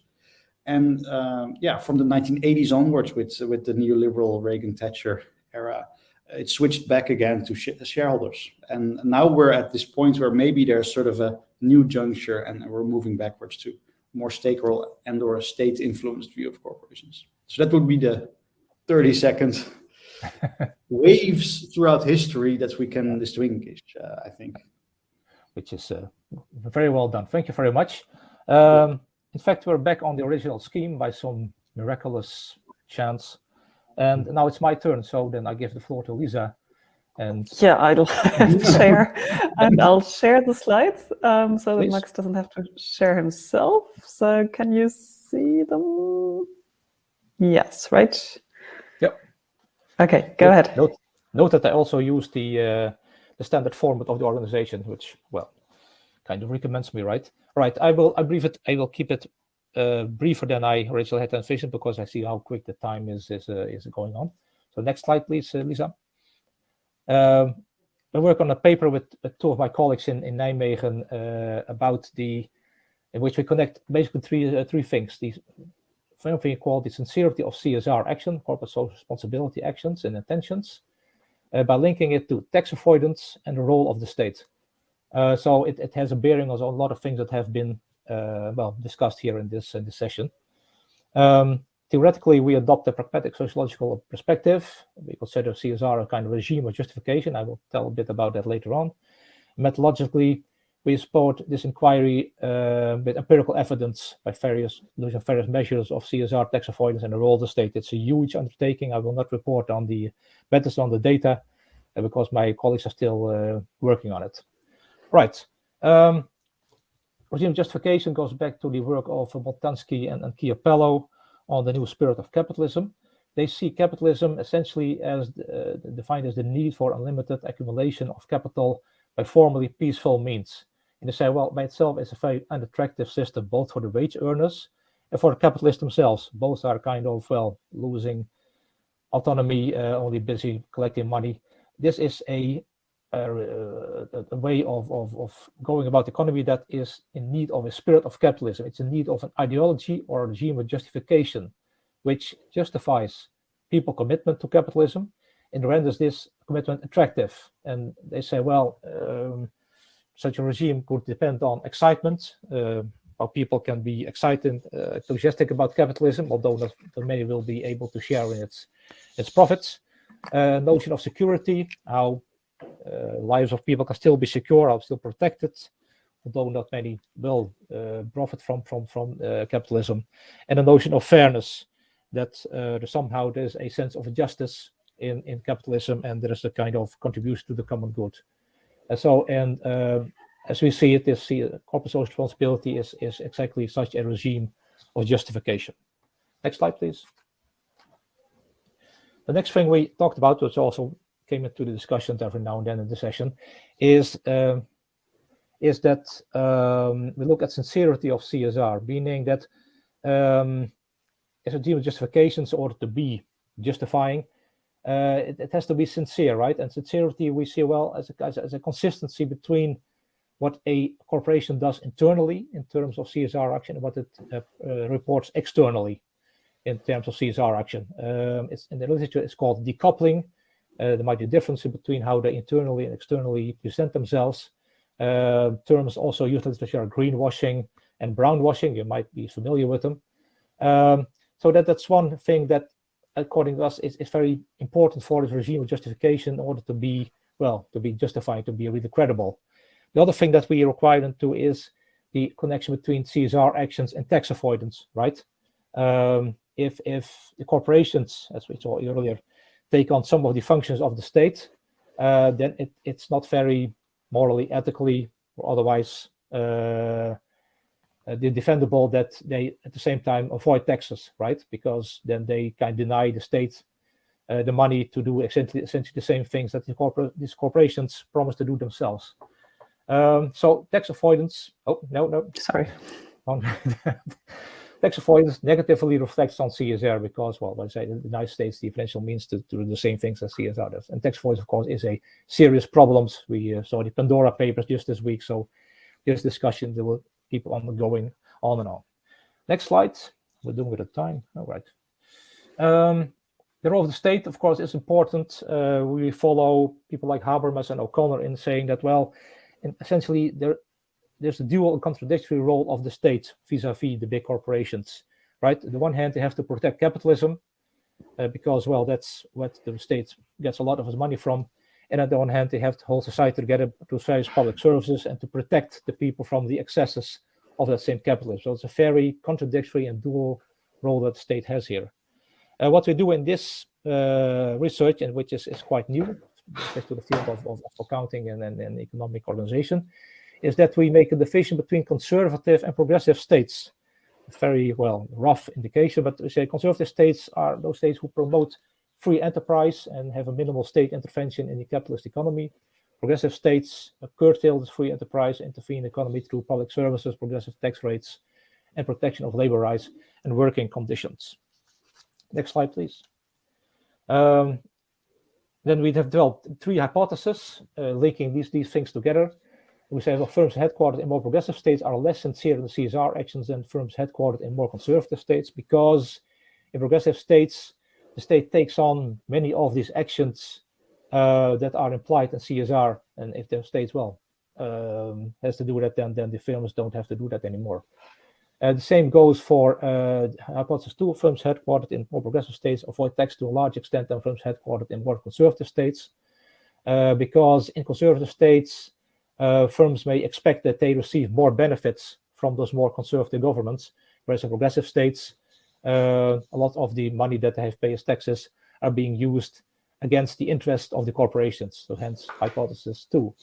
And from the 1980s onwards, with the neoliberal Reagan-Thatcher era, it switched back again to shareholders. And now we're at this point where maybe there's sort of a new juncture and we're moving backwards to more stakeholder and or a state-influenced view of corporations. So that would be the 30-second waves throughout history that we can distinguish, I think. Which is very well done. Thank you very much. In fact, we're back on the original scheme by some miraculous chance. And now it's my turn, so then I give the floor to Lisa. And yeah, I'll share, and I'll share the slides so that Please. Max doesn't have to share himself. So can you see them? Yes, right? Yep. Okay, go ahead. Note that I also use the standard format of the organization, which, well, kind of recommends me, right? Right. I will keep it briefer than I originally had envisioned because I see how quick the time is going on. So next slide, please, Lisa. I work on a paper with two of my colleagues in Nijmegen in which we connect basically three things. The thing called the sincerity of CSR action, corporate social responsibility actions and intentions, by linking it to tax avoidance and the role of the state. So it has a bearing on a lot of things that have been discussed here in this session. Theoretically, we adopt a pragmatic sociological perspective. We consider CSR a kind of regime of justification. I will tell a bit about that later on. Methodologically, we support this inquiry with empirical evidence by various measures of CSR, tax avoidance, and the role of the state. It's a huge undertaking. I will not report on the methods on the data because my colleagues are still working on it. Right. Regime justification goes back to the work of Boltanski and Chiapello on the new spirit of capitalism. They see capitalism essentially as defined as the need for unlimited accumulation of capital by formally peaceful means. And they say, well, by itself, it's a very unattractive system, both for the wage earners and for the capitalists themselves. Both are kind of, losing autonomy, only busy collecting money. This is a way of going about the economy that is in need of a spirit of capitalism. It's in need of an ideology or a regime of justification, which justifies people's commitment to capitalism and renders this commitment attractive. And they say, well, such a regime could depend on excitement, how people can be excited, enthusiastic about capitalism, although not many will be able to share in its profits. Notion of security, how lives of people can still be secure, are still protected, although not many will profit from capitalism. And the notion of fairness, that somehow there's a sense of justice in capitalism, and there is a kind of contribution to the common good. As we see it, this corporate social responsibility is exactly such a regime of justification. Next slide, please. The next thing we talked about, which also came into the discussions every now and then in the session, is that we look at sincerity of CSR, meaning that as a regime of justifications, in order to be justifying, it has to be sincere, right? And sincerity we see as a consistency between what a corporation does internally in terms of CSR action and what it reports externally in terms of CSR action. It's in the literature, it's called decoupling. There might be a difference between how they internally and externally present themselves. Terms also used in literature are greenwashing and brownwashing. You might be familiar with them. So that's one thing that, according to us, is very important for this regime of justification in order to be justifying, to be really credible. The other thing that we require them to is the connection between CSR actions and tax avoidance, right? If the corporations, as we saw earlier, take on some of the functions of the state, then it's not very morally, ethically, or otherwise defendable that they at the same time avoid taxes, right? Because then they can deny the state the money to do essentially the same things that these corporations promise to do themselves. So tax avoidance. Oh no. Sorry. Tax avoidance negatively reflects on CSR because, well, let's say in the United States, the financial means to do the same things as CSR does. And tax avoidance, of course, is a serious problem. We saw the Pandora Papers just this week. So this discussion will keep on going on and on. Next slide. We're doing it at time. All right. The role of the state, of course, is important. We follow people like Habermas and O'Connor in saying that, well, essentially, there's a dual and contradictory role of the state vis-a-vis the big corporations, right? On the one hand, they have to protect capitalism because, well, that's what the state gets a lot of its money from. And on the one hand, they have to hold society together through various public services and to protect the people from the excesses of that same capitalism. So it's a very contradictory and dual role that the state has here. What we do in this research, and which is quite new, to the field of accounting and economic organization, is that we make a division between conservative and progressive states. A very, well, rough indication, but we say conservative states are those states who promote free enterprise and have a minimal state intervention in the capitalist economy. Progressive states curtail this free enterprise, intervene in the economy through public services, progressive tax rates, and protection of labor rights and working conditions. Next slide, please. Then we have developed three hypotheses linking these things together. We say, well, firms headquartered in more progressive states are less sincere in the CSR actions than firms headquartered in more conservative states, because in progressive states, the state takes on many of these actions that are implied in CSR. And if the state, well, has to do that, then the firms don't have to do that anymore. The same goes for hypothesis 2. Firms headquartered in more progressive states avoid tax to a large extent than firms headquartered in more conservative states, because in conservative states, firms may expect that they receive more benefits from those more conservative governments, whereas in progressive states, a lot of the money that they have paid as taxes are being used against the interest of the corporations. So hence hypothesis 2.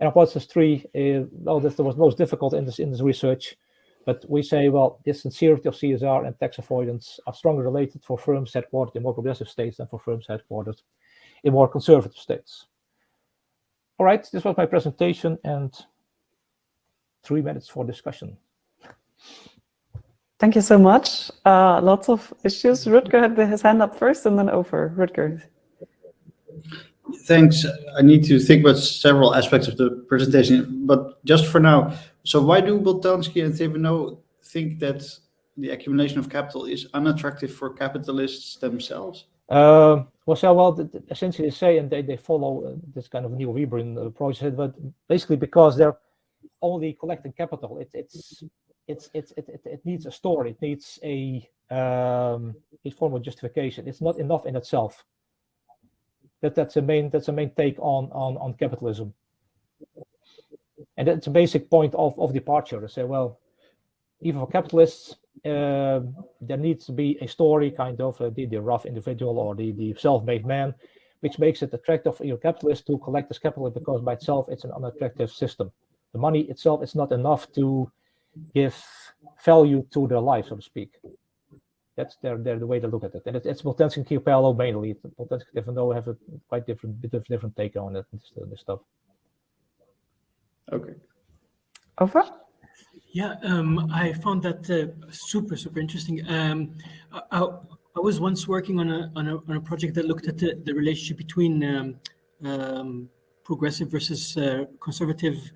And hypothesis 3, well, that was most difficult in this research. But we say, well, the sincerity of CSR and tax avoidance are strongly related for firms headquartered in more progressive states than for firms headquartered in more conservative states. All right, this was my presentation and 3 minutes for discussion. Thank you so much. Lots of issues. Rutger had his hand up first and then over. Rutger. Thanks. I need to think about several aspects of the presentation, but just for now, so why do Boltanski and Thévenot think that the accumulation of capital is unattractive for capitalists themselves? Essentially they say, and they follow this kind of Neoliberalism process, but basically because they're only collecting capital, it needs a story, it needs a formal justification. It's not enough in itself. That's a main take on capitalism, and that's a basic point of departure. They say, well, even for capitalists, there needs to be a story, kind of the rough individual or the self-made man, which makes it attractive for your capitalist to collect this capital, because by itself it's an unattractive system. The money itself is not enough to give value to their life, so to speak. That's the way to look at it, and it's Boltanski and Chiapello mainly. Boltanski and Thévenot have a quite different take on it, this stuff. Okay. Over. Yeah, I found that super interesting. I was once working on a project that looked at the relationship between progressive versus conservative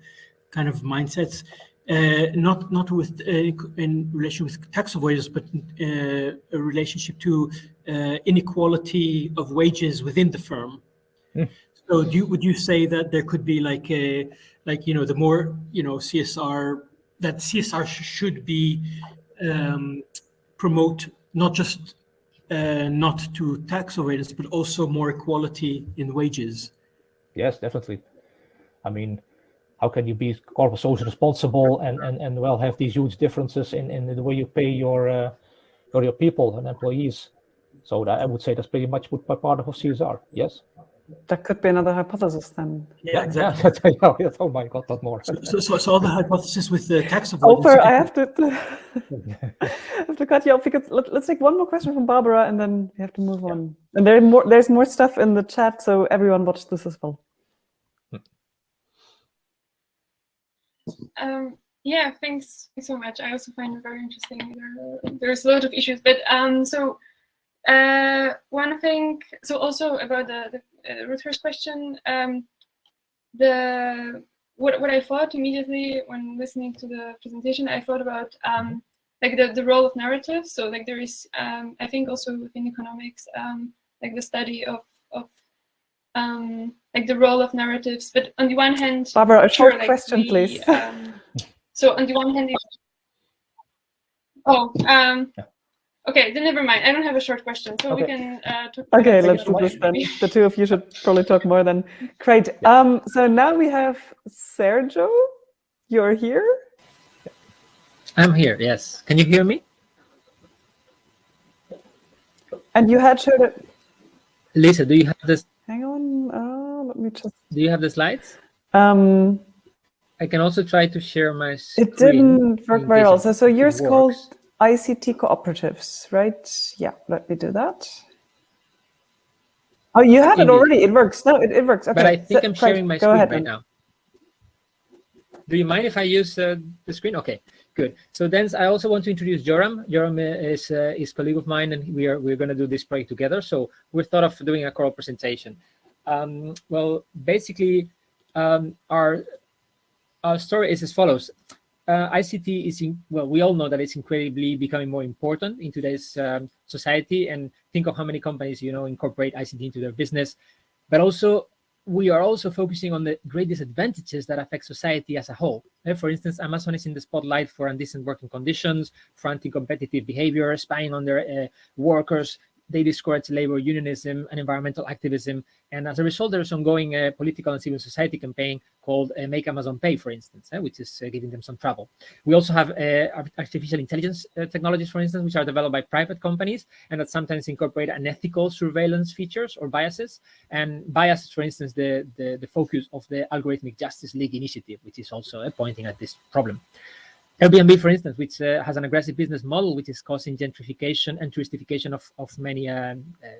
kind of mindsets. Not with in relation with tax avoidance, but a relationship to inequality of wages within the firm. So would you say that there could be the more CSR, that CSR should be promote not just not to tax avoidance, but also more equality in wages? Yes, definitely. I mean, how can you be corporate social responsible and well have these huge differences in the way you pay your people and employees? So I would say that's pretty much part of CSR. Yes. That could be another hypothesis then. Yeah, exactly. Yeah, oh my God, not more. So all the hypotheses with the tax avoidance. Over, I have to cut you off, because let's take one more question from Barbara and then we have to move on. And there's more stuff in the chat, so everyone watch this as well. Yeah, thanks so much. I also find it very interesting. There's a lot of issues, but one thing. So also about the Rutger's question, what I thought immediately when listening to the presentation, I thought about like the role of narrative. So like there is, I think also within economics, like the study of like the role of narratives. But on the one hand, Barbara, a short like question, please. So on the one hand, okay, then never mind. I don't have a short question, so we can talk. Okay, let's do this then. The two of you should probably talk more then. Great. So now we have Sergio. You're here? I'm here, yes. Can you hear me? And you had showed it. Lisa, do you have this? Hang on, let me just. Do you have the slides? I can also try to share my screen. It didn't work very well. So yours called ICT cooperatives, right? Yeah, let me do that. Oh, you had it already. It works. No, it works. Okay. But I think I'm sharing my screen right now. Do you mind if I use the screen? Okay, good. So then I also want to introduce Joram. Joram is a colleague of mine, and we're going to do this project together. So we thought of doing a choral presentation. Well, basically, our story is as follows. ICT is, well, we all know that it's incredibly becoming more important in today's society, and think of how many companies, incorporate ICT into their business. But also, we are also focusing on the great disadvantages that affect society as a whole. For instance, Amazon is in the spotlight for indecent working conditions, for anti-competitive behavior, spying on their workers. They discourage labor unionism and environmental activism. And as a result, there's ongoing political and civil society campaign called Make Amazon Pay, for instance, which is giving them some trouble. We also have artificial intelligence technologies, for instance, which are developed by private companies and that sometimes incorporate unethical surveillance features or biases. And bias is, for instance, the focus of the Algorithmic Justice League initiative, which is also pointing at this problem. Airbnb, for instance, which has an aggressive business model, which is causing gentrification and touristification of many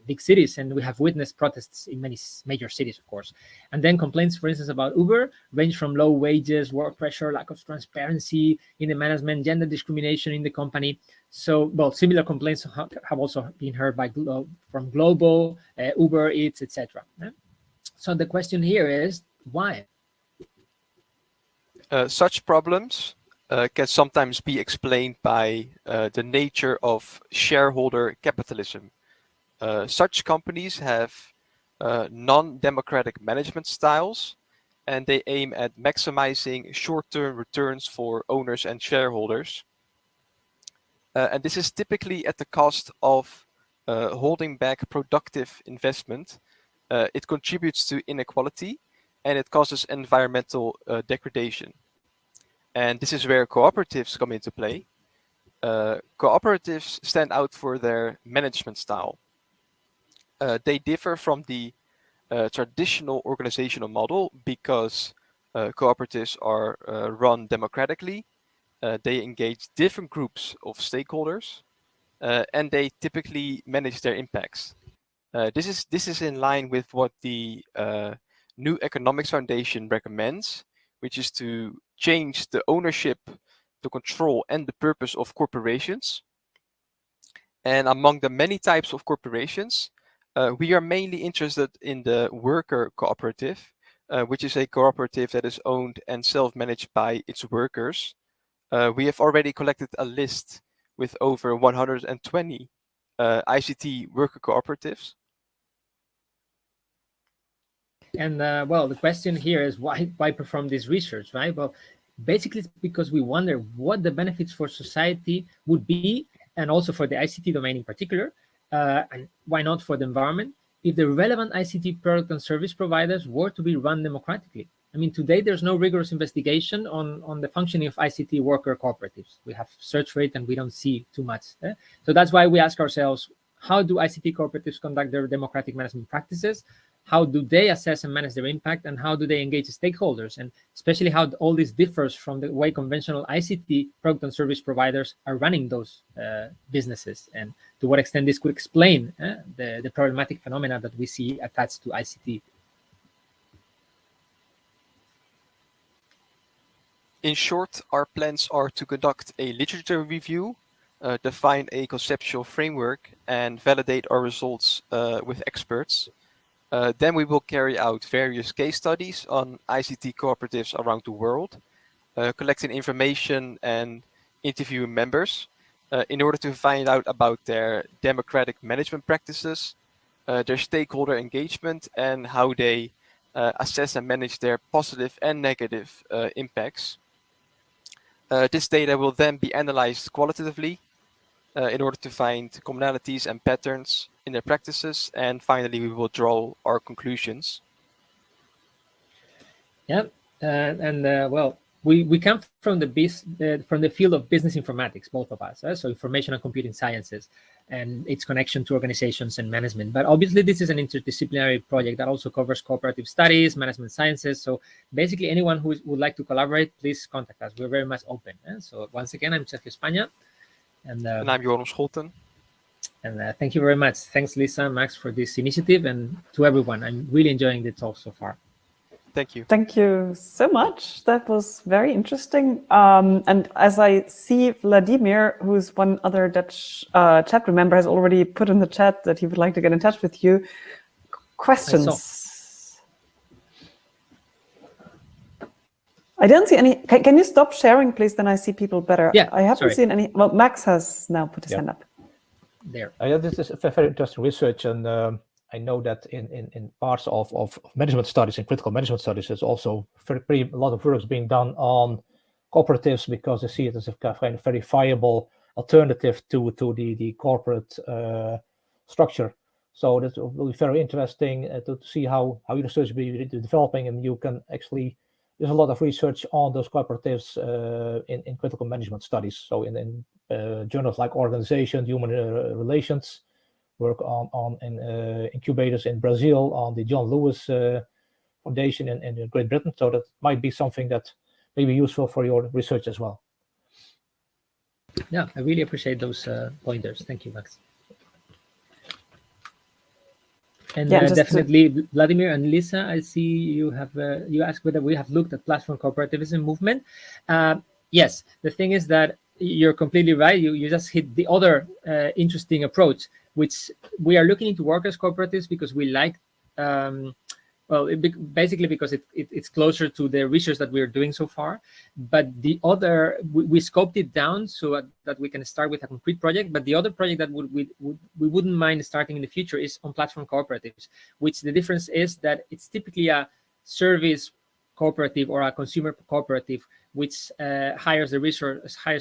big cities. And we have witnessed protests in many major cities, of course. And then complaints, for instance, about Uber range from low wages, work pressure, lack of transparency in the management, gender discrimination in the company. So, well, similar complaints have also been heard from Global, Uber Eats, etc. So the question here is, why? Such problems can sometimes be explained by the nature of shareholder capitalism. Such companies have non-democratic management styles, and they aim at maximizing short-term returns for owners and shareholders. And this is typically at the cost of holding back productive investment. It contributes to inequality, and it causes environmental degradation. And this is where cooperatives come into play. Cooperatives stand out for their management style. They differ from the traditional organizational model because cooperatives are run democratically. They engage different groups of stakeholders, and they typically manage their impacts. This is in line with what the New Economics Foundation recommends, which is to change the ownership, the control, and the purpose of corporations. And among the many types of corporations, we are mainly interested in the worker cooperative, which is a cooperative that is owned and self-managed by its workers. We have already collected a list with over 120 ICT worker cooperatives. And well, the question here is why perform this research, right? Well, basically it's because we wonder what the benefits for society would be, and also for the ICT domain in particular, and why not for the environment, if the relevant ICT product and service providers were to be run democratically. I mean, today there's no rigorous investigation on the functioning of ICT worker cooperatives. We have searched for it and we don't see too much. So that's why we ask ourselves, how do ICT cooperatives conduct their democratic management practices? How do they assess and manage their impact, and how do they engage stakeholders? And especially how all this differs from the way conventional ICT product and service providers are running those businesses, and to what extent this could explain the problematic phenomena that we see attached to ICT. In short, our plans are to conduct a literature review, define a conceptual framework, and validate our results with experts. Then we will carry out various case studies on ICT cooperatives around the world, collecting information and interviewing members in order to find out about their democratic management practices, their stakeholder engagement, and how they assess and manage their positive and negative impacts. This data will then be analyzed qualitatively in order to find commonalities and patterns in their practices, and finally we will draw our conclusions. Yeah, well, we come from the field of business informatics, both of us, so information and computing sciences, and its connection to organizations and management. But obviously, this is an interdisciplinary project that also covers cooperative studies, management sciences. So basically, anyone who would like to collaborate, please contact us. We're very much open. So once again, I'm Sergio España. And I'm Joram Scholten. And thank you very much. Thanks, Lisa, Max, for this initiative, and to everyone. I'm really enjoying the talk so far. Thank you. Thank you so much. That was very interesting. And as I see, Vladimir, who's one other Dutch chapter member, has already put in the chat that he would like to get in touch with you. Questions? I don't see any. Can you stop sharing, please? Then I see people better. Yeah, I haven't seen any. Well, Max has now put his hand up. There. Yeah, this is very interesting research, and I know that in parts of management studies and critical management studies, there's also a lot of work is being done on cooperatives because they see it as a kind of very viable alternative to the corporate structure. So that will be very interesting to see how your research will be developing, and you can actually, there's a lot of research on those cooperatives in critical management studies. So in journals like Organization, Human Relations, work on incubators in Brazil, on the John Lewis Foundation in Great Britain. So that might be something that may be useful for your research as well. Yeah, I really appreciate those pointers. Thank you, Max. And definitely, Vladimir and Lisa, I see you have you asked whether we have looked at platform cooperativism movement. Yes, the thing is that you're completely right. You just hit the other interesting approach, which we are looking into workers' cooperatives because we like, basically because it's closer to the research that we're doing so far. But the other, we scoped it down so that we can start with a concrete project. But the other project that we wouldn't mind starting in the future is on platform cooperatives, which the difference is that it's typically a service cooperative or a consumer cooperative, which hires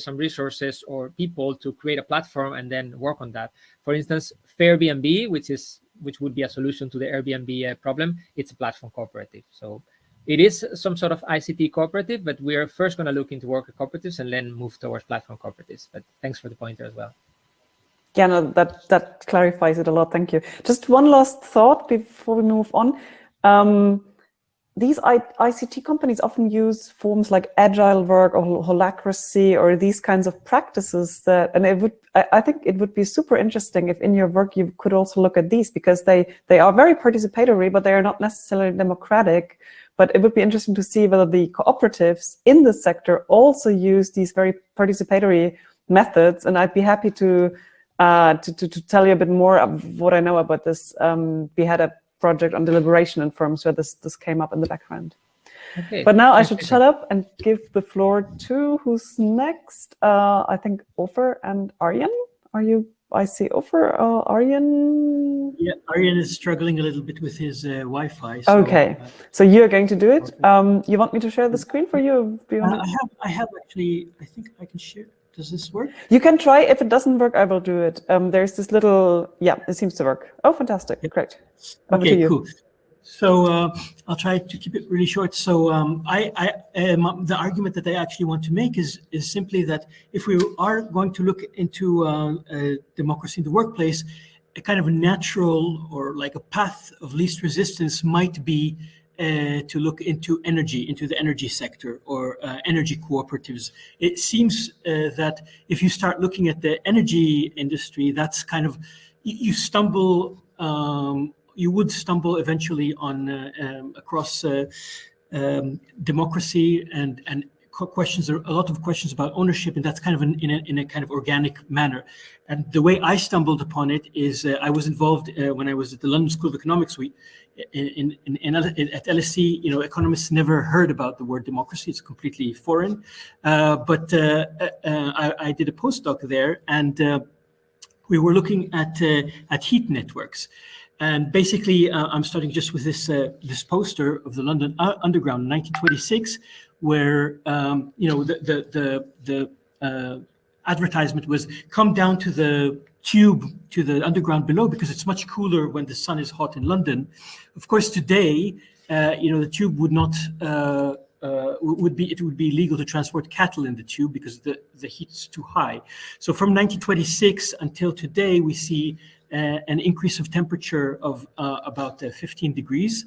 some resources or people to create a platform and then work on that. For instance, Airbnb, which would be a solution to the Airbnb problem, it's a platform cooperative. So it is some sort of ICT cooperative, but we're first going to look into worker cooperatives and then move towards platform cooperatives. But thanks for the pointer as well. Yeah, no, that clarifies it a lot. Thank you. Just one last thought before we move on. These ICT companies often use forms like agile work or holacracy or these kinds of practices I think it would be super interesting if in your work you could also look at these, because they are very participatory, but they are not necessarily democratic. But it would be interesting to see whether the cooperatives in the sector also use these very participatory methods. And I'd be happy to tell you a bit more of what I know about this. We had a project on deliberation in firms where this came up in the background. Okay. But now I should shut up and give the floor to who's next. I think Ofer and Arjen. I see Ofer, Arjen. Yeah, Arjen is struggling a little bit with his Wi-Fi. So, okay, so you're going to do it. You want me to share the screen for you? I have actually. I think I can share. Does this work? You can try. If it doesn't work, I will do it. There's this little. Yeah, it seems to work. Oh, fantastic! Yeah. Great. Over to you. Cool. So I'll try to keep it really short. So the argument that I actually want to make is simply that if we are going to look into democracy in the workplace, a kind of a natural or like a path of least resistance might be to look into the energy sector or energy cooperatives. It seems that if you start looking at the energy industry, that's kind of, you would stumble eventually on across democracy and questions, a lot of questions about ownership, and that's kind of in a kind of organic manner. And the way I stumbled upon it is I was involved when I was at the London School of Economics. At LSE, economists never heard about the word democracy; it's completely foreign. But I did a postdoc there, and we were looking at heat networks. And basically, I'm starting just with this poster of the London Underground in 1926, where the advertisement was, come down to the tube, to the underground below, because it's much cooler when the sun is hot in London. Of course, today, the tube would not it would be illegal to transport cattle in the tube because the heat's too high. So from 1926 until today, we see an increase of temperature of about 15 degrees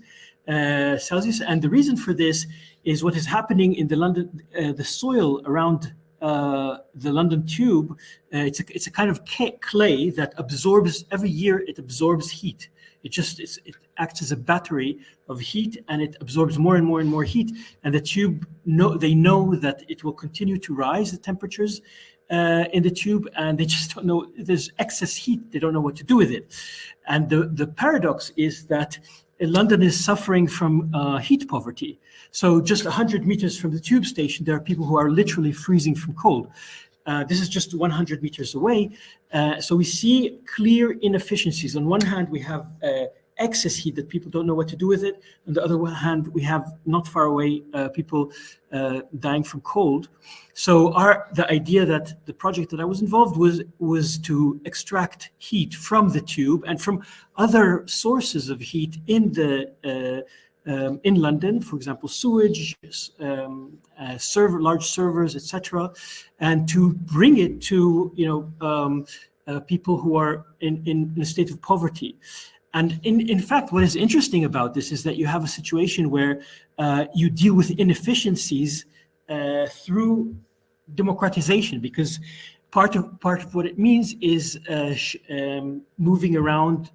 Celsius. And the reason for this is what is happening in the London, the soil around the London Tube. It's a kind of clay that absorbs, every year it absorbs heat. It acts as a battery of heat, and it absorbs more and more and more heat. And the tube, they know that it will continue to rise, the temperatures in the tube, and they just don't know. There's excess heat. They don't know what to do with it. And the paradox is that London is suffering from heat poverty. So just 100 meters from the tube station, there are people who are literally freezing from cold. This is just 100 meters away. So we see clear inefficiencies. On one hand, we have excess heat that people don't know what to do with it. On the other hand, we have not far away people dying from cold. So the idea that the project that I was involved was to extract heat from the tube and from other sources of heat in the in London, for example, sewage, large servers, etc., and to bring it to people who are in a state of poverty. And in fact, what is interesting about this is that you have a situation where you deal with inefficiencies through democratization, because part of what it means is moving around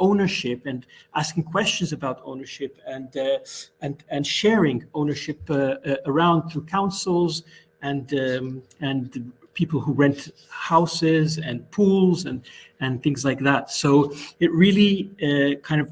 ownership and asking questions about ownership and sharing ownership around through councils and people who rent houses and pools and things like that. So it really kind of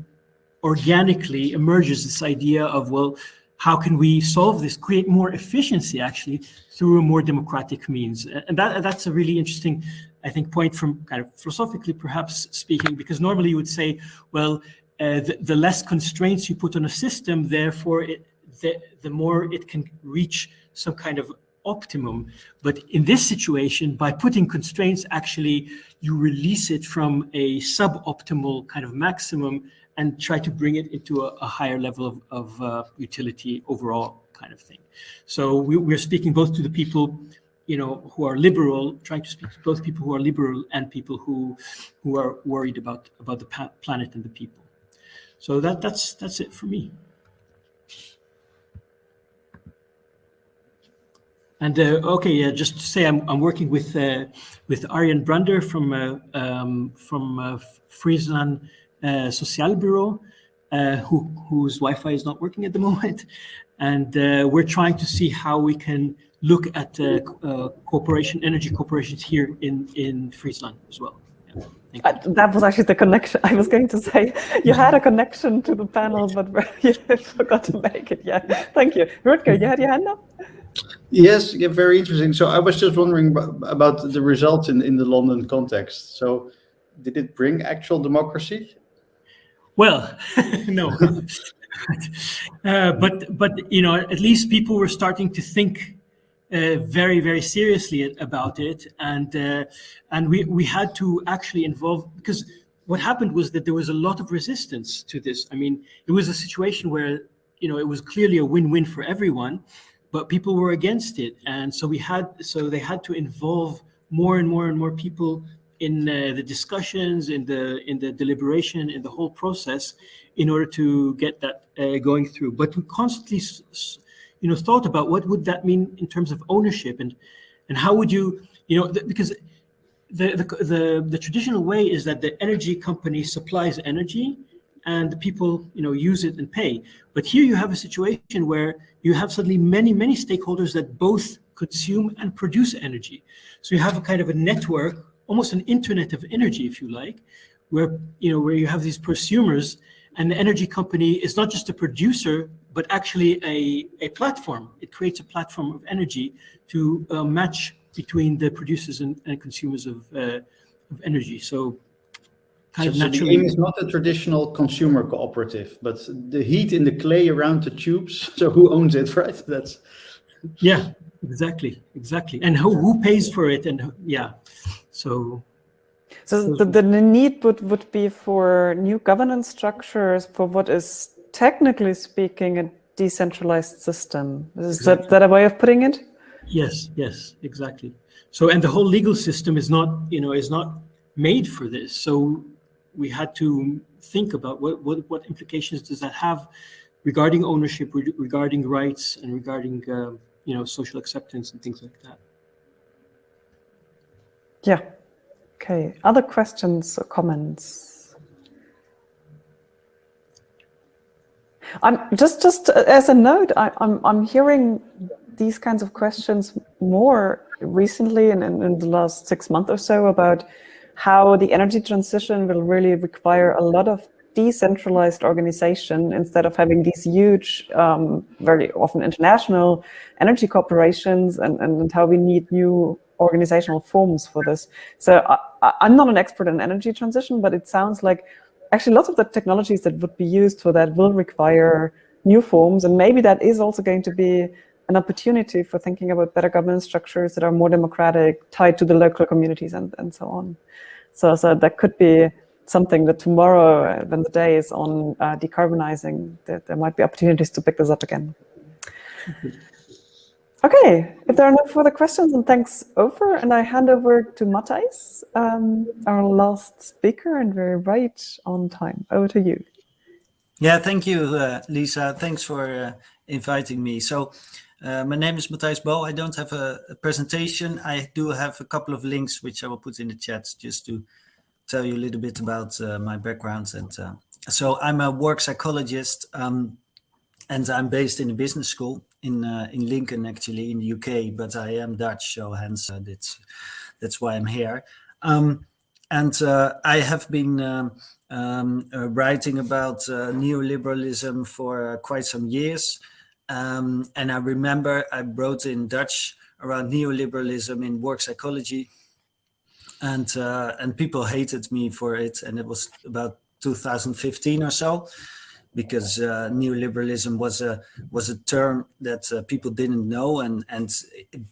organically emerges this idea of, well, how can we solve this, create more efficiency actually through a more democratic means? And that's a really interesting, I think, point from kind of philosophically perhaps speaking, because normally you would say, well, the less constraints you put on a system, therefore the more it can reach some kind of optimum. But in this situation, by putting constraints, actually you release it from a suboptimal kind of maximum and try to bring it into a higher level of utility overall kind of thing. So we're speaking both to the people, who are liberal, trying to speak to both people who are liberal and people who are worried about the planet and the people. So that's it for me. And just to say, I'm working with Arjen Brander from Friesland Socialbureau, whose Wi-Fi is not working at the moment, and we're trying to see how we can look at energy corporations here in Friesland as well. Yeah, that was actually the connection. I was going to say you had a connection to the panel, but you forgot to make it. Yeah, thank you, Rutger. You had your hand up. Yes, yeah, very interesting. So I was just wondering about the results in the London context. So did it bring actual democracy? Well, no, but at least people were starting to think very, very seriously about it, and we had to actually involve, because what happened was that there was a lot of resistance to this. I mean, it was a situation where it was clearly a win-win for everyone, but people were against it, and so they had to involve more and more and more people in the discussions, in the deliberation, in the whole process, in order to get that going through. But we constantly, thought about what would that mean in terms of ownership, and how would you, because the traditional way is that the energy company supplies energy, and the people, use it and pay. But here you have a situation where you have suddenly many stakeholders that both consume and produce energy. So you have a kind of a network, almost an internet of energy, if you like, where you have these prosumers, and the energy company is not just a producer, but actually a platform. It creates a platform of energy to match between the producers and consumers of energy. So kind of So the naturally. aim is not a traditional consumer cooperative, but the heat in the clay around the tubes. So who owns it, right? That's Yeah, exactly. And who pays for it? And so the need would be for new governance structures for what is technically speaking a decentralized system. Is that a way of putting it? Yes, exactly. So, and the whole legal system is not made for this. So we had to think about what implications does that have regarding ownership, regarding rights, and regarding social acceptance and things like that. Yeah. Okay. Other questions or comments? I'm just as a note, I'm hearing these kinds of questions more recently and in the last 6 months or so about how the energy transition will really require a lot of decentralized organization instead of having these huge, very often international energy corporations, and how we need new organizational forms for this. So I'm not an expert in energy transition, but it sounds like actually lots of the technologies that would be used for that will require new forms, and maybe that is also going to be an opportunity for thinking about better governance structures that are more democratic, tied to the local communities and so on. So that could be something that tomorrow, when the day is on decarbonizing, that there might be opportunities to pick this up again. Okay, if there are no further questions, then thanks, Ofer, and I hand over to Matthijs, our last speaker, and we're right on time. Over to you. Yeah, thank you, Lisa. Thanks for inviting me. So my name is Matthijs Bo. I don't have a presentation. I do have a couple of links, which I will put in the chat just to tell you a little bit about my background. And so I'm a work psychologist, and I'm based in a business school in Lincoln, actually, in the UK, but I am Dutch, so hence that's why I'm here. And I have been writing about neoliberalism for quite some years. And I remember I wrote in Dutch around neoliberalism in work psychology, and people hated me for it. And it was about 2015 or so, because neoliberalism was a term that people didn't know, and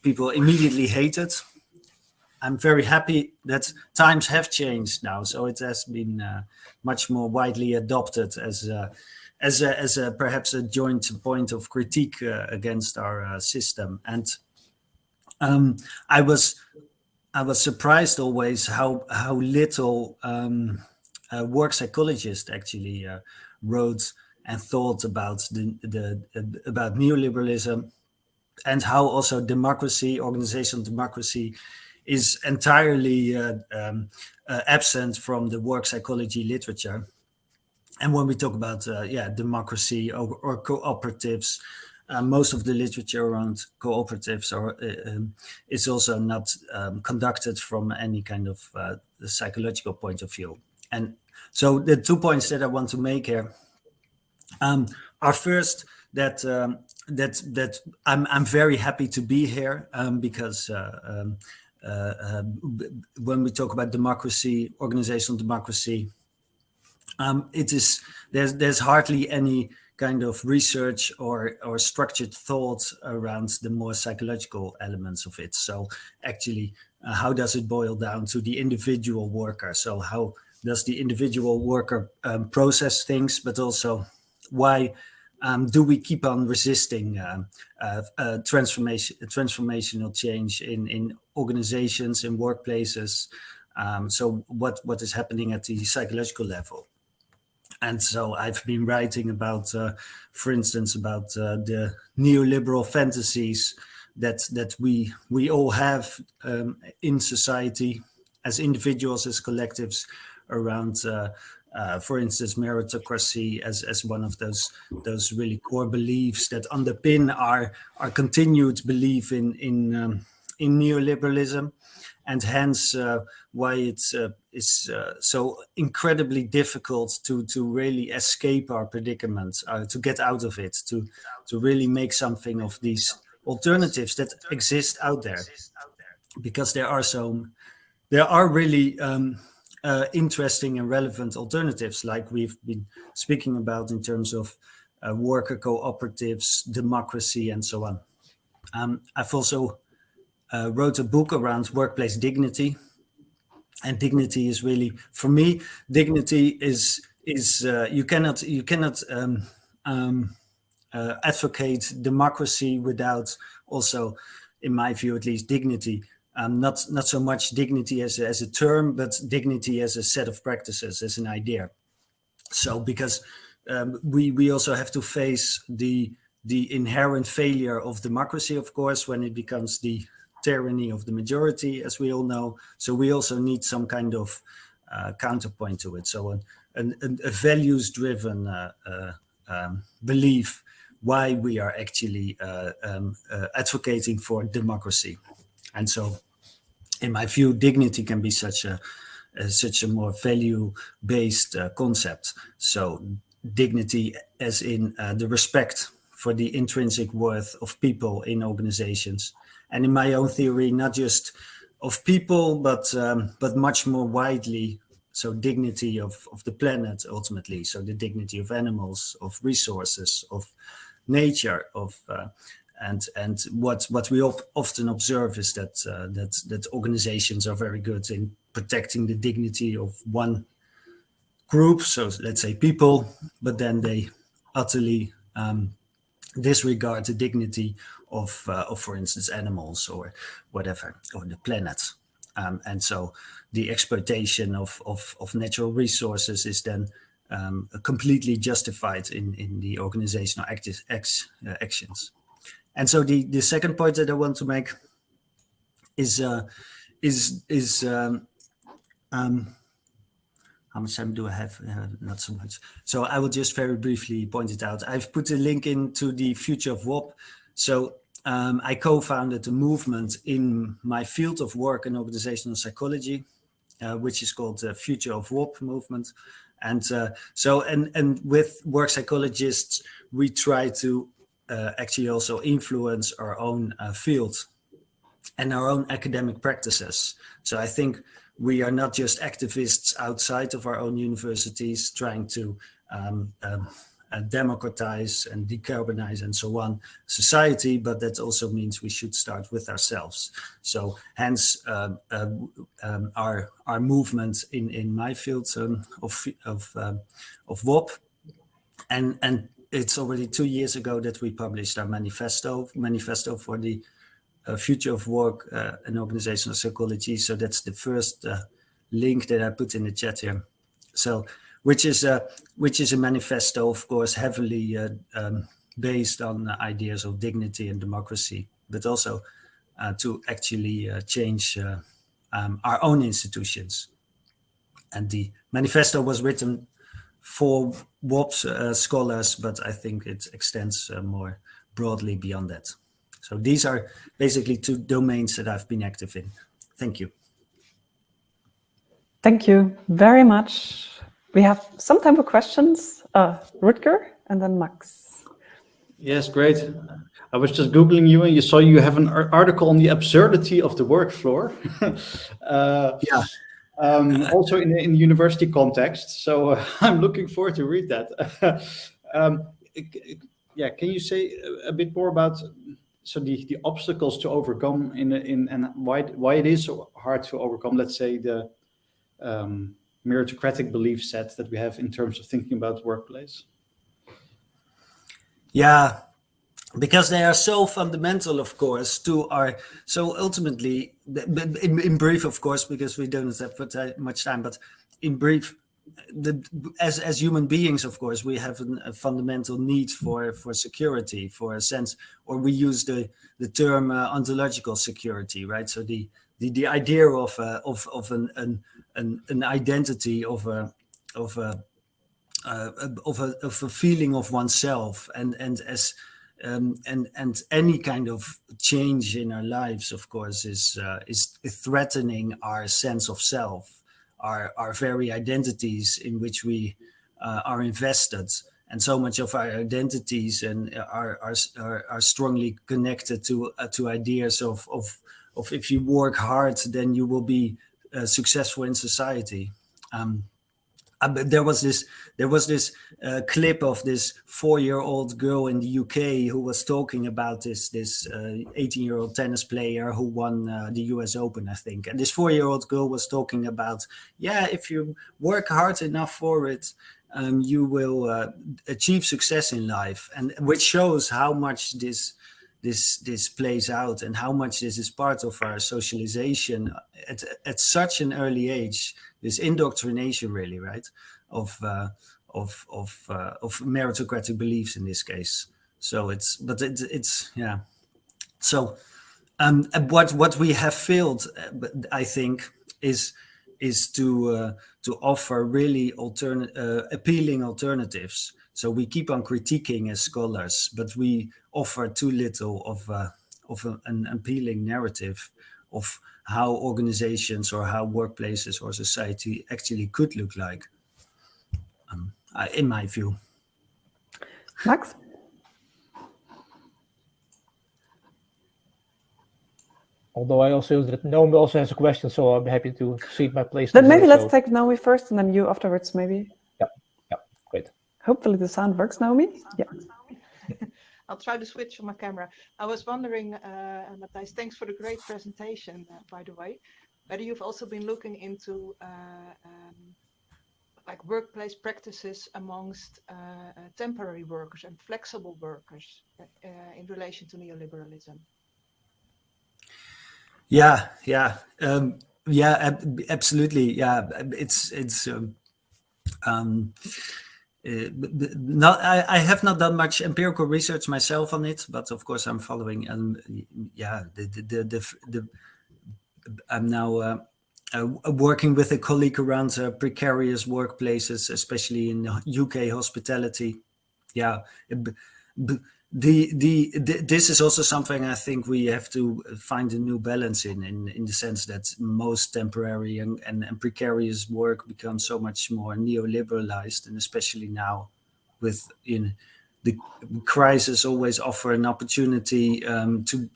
people immediately hated. I'm very happy that times have changed now, so it has been much more widely adopted as perhaps a joint point of critique against our system. And I was surprised always how little work psychologists actually wrote and thought about about neoliberalism, and how also democracy, organizational democracy, is entirely absent from the work psychology literature. And when we talk about democracy or cooperatives, most of the literature around cooperatives is also not conducted from any kind of psychological point of view. And so the 2 points that I want to make here are first that I'm very happy to be here, because when we talk about democracy, organizational democracy, there's hardly any kind of research or structured thought around the more psychological elements of it. So actually, how does it boil down to the individual worker? So how does the individual worker process things, but also why do we keep on resisting transformational change in organizations, in workplaces? So what is happening at the psychological level? And so I've been writing about, for instance, about the neoliberal fantasies that we all have in society, as individuals, as collectives, around for instance, meritocracy as one of those really core beliefs that underpin our continued belief in neoliberalism, and hence why it is so incredibly difficult to really escape our predicament, to get out of it, to really make something of these alternatives that exist out there, because there are really interesting and relevant alternatives, like we've been speaking about in terms of worker cooperatives, democracy, and so on. I've also wrote a book around workplace dignity, and dignity is really, for me, dignity is you cannot advocate democracy without also, in my view at least, dignity. Not so much dignity as a term, but dignity as a set of practices, as an idea. So because we also have to face the inherent failure of democracy, of course, when it becomes the tyranny of the majority, as we all know. So we also need some kind of counterpoint to it. So a values-driven belief why we are actually advocating for democracy. And so, in my view, dignity can be such a more value-based concept. So dignity as in the respect for the intrinsic worth of people in organizations. And in my own theory, not just of people, but much more widely. So dignity of the planet, ultimately. So the dignity of animals, of resources, of nature, of and what we often observe is that organizations are very good in protecting the dignity of one group, so let's say people, but then they utterly disregard the dignity of, for instance, animals or whatever, or the planet. And so the exploitation of natural resources is then completely justified in the organizational actions. And so the second point that I want to make is how much time do I have? Not so much. So I will just very briefly point it out. I've put a link into the Future of WOP. So I co-founded a movement in my field of work in organizational psychology, which is called the Future of WOP movement. And and with work psychologists, we try to actually also influence our own field and our own academic practices. So I think we are not just activists outside of our own universities trying to democratize and decarbonize and so on society, but that also means we should start with ourselves. So hence our movement in my field of WOP, and it's already 2 years ago that we published our manifesto for the Future of Work and Organizational Psychology. So that's the first link that I put in the chat here. So which is a manifesto, of course, heavily based on ideas of dignity and democracy, but also to actually change our own institutions. And the manifesto was written for WOP scholars, but I think it extends more broadly beyond that. So these are basically 2 domains that I've been active in. Thank you. Thank you very much. We have some time for questions. Rutger and then Max. Yes, great. I was just Googling you and you saw you have an article on the absurdity of the work floor. Yeah. Also in university context. So I'm looking forward to read that. Yeah, can you say a bit more about the obstacles to overcome and why it is so hard to overcome, let's say, the meritocratic belief set that we have in terms of thinking about workplace? Yeah, because they are so fundamental, of course, to our, so ultimately, in brief, of course, because we don't have much time, but in brief, as human beings, of course, we have a fundamental need for security, for a sense, or we use the term ontological security, right? So the idea of an identity, of a feeling of oneself, and any kind of change in our lives, of course, is threatening our sense of self, our very identities in which we are invested. And so much of our identities and are strongly connected to ideas of if you work hard, then you will be successful in society. But there was this clip of this 4-year-old girl in the UK who was talking about this 18-year-old tennis player who won the US Open, I think. And this 4-year-old girl was talking about, if you work hard enough for it, you will achieve success in life, and which shows how much this plays out and how much this is part of our socialization at such an early age. This indoctrination, really, right, of meritocratic beliefs in this case. So it's yeah. So what we have failed, I think, is to offer really appealing alternatives. So we keep on critiquing as scholars, but we offer too little of an appealing narrative of how organizations or how workplaces or society actually could look like, in my view. Max? Although I also that Naomi also has a question, so I'm happy to cede my place. Then maybe let's take Naomi first and then you afterwards, maybe. Yeah, great. Hopefully the sound works, Naomi. Yeah. I'll try to switch on my camera. I was wondering, Matthijs, thanks for the great presentation, by the way, whether you've also been looking into like workplace practices amongst temporary workers and flexible workers in relation to neoliberalism. Absolutely. Yeah, it's I have not done much empirical research myself on it, but of course I'm following. I'm now working with a colleague around precarious workplaces, especially in UK hospitality. Yeah, this is also something I think we have to find a new balance in the sense that most temporary and precarious work becomes so much more neoliberalized, and especially now with the crisis always offer an opportunity to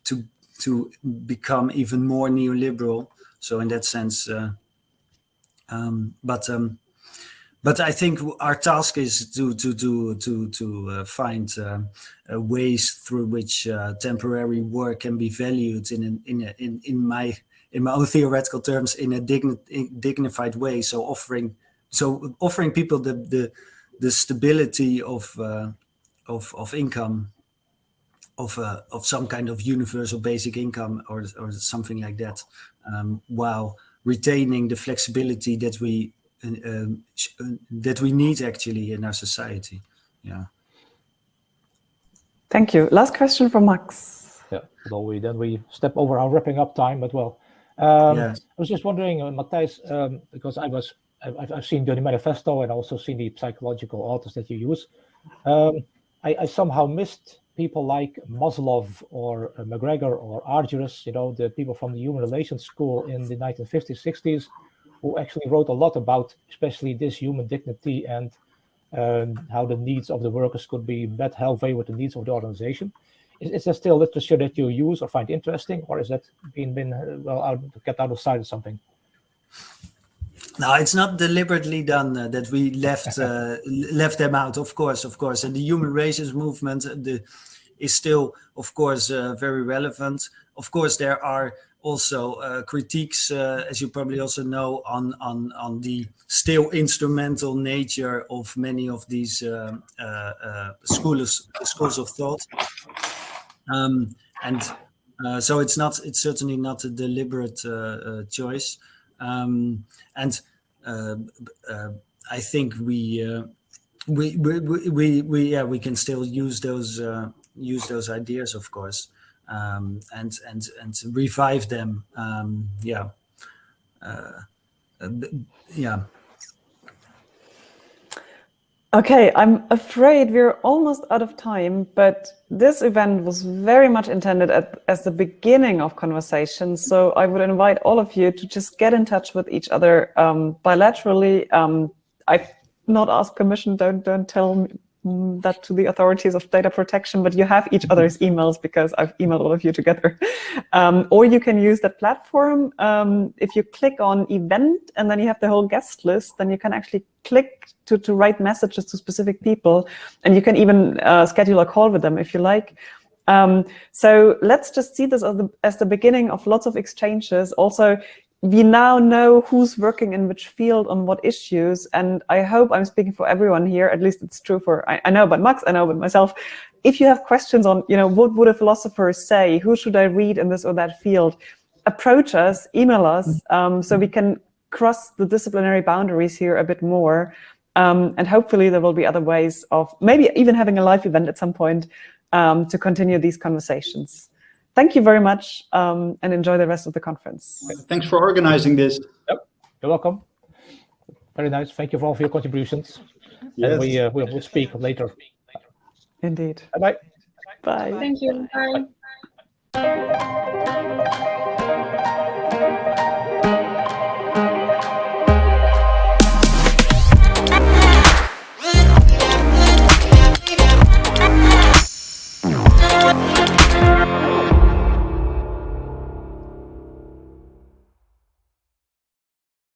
become even more neoliberal. So in that sense, but I think our task is to find ways through which temporary work can be valued in my own theoretical terms in a dignified way. So offering people the stability of income, of some kind of universal basic income or something like that, while retaining the flexibility that we need actually in our society. Yeah. Thank you. Last question from Max. Yeah. Well, then we step over our wrapping up time, but well, I was just wondering, Matthijs, because I've seen the Manifesto and also seen the psychological authors that you use. I somehow missed people like Maslow or McGregor or Argyros, the people from the human relations school in the 1950s, 60s, who actually wrote a lot about especially this human dignity and how the needs of the workers could be met halfway with the needs of the organization. Is there still literature that you use or find interesting, or is that been kept out of sight or something? No, it's not deliberately done that we left them out. Of course, and the human relations movement is still, of course, very relevant. Of course, there are also critiques, as you probably also know, on the still instrumental nature of many of these schools of thought, so it's certainly not a deliberate choice, and I think we can still use those ideas, of course. And revive them. Okay, I'm afraid we're almost out of time, but this event was very much intended as the beginning of conversation. So I would invite all of you to just get in touch with each other bilaterally. I've not asked permission, don't tell me that to the authorities of data protection, but you have each other's emails because I've emailed all of you together. Or you can use that platform. If you click on event and then you have the whole guest list, then you can actually click to write messages to specific people, and you can even schedule a call with them if you like. So let's just see this as the beginning of lots of exchanges. Also, we now know who's working in which field on what issues, and I hope I'm speaking for everyone here. At least it's true for I know about Max, I know about myself. If you have questions on, what would a philosopher say? Who should I read in this or that field? Approach us, email us, so we can cross the disciplinary boundaries here a bit more. And hopefully there will be other ways of maybe even having a live event at some point to continue these conversations. Thank you very much, and enjoy the rest of the conference. Thanks for organizing this. Yep, you're welcome. Very nice. Thank you for all of your contributions. Yes. And we'll speak later. Indeed. Bye-bye. Bye. Thank you. Bye.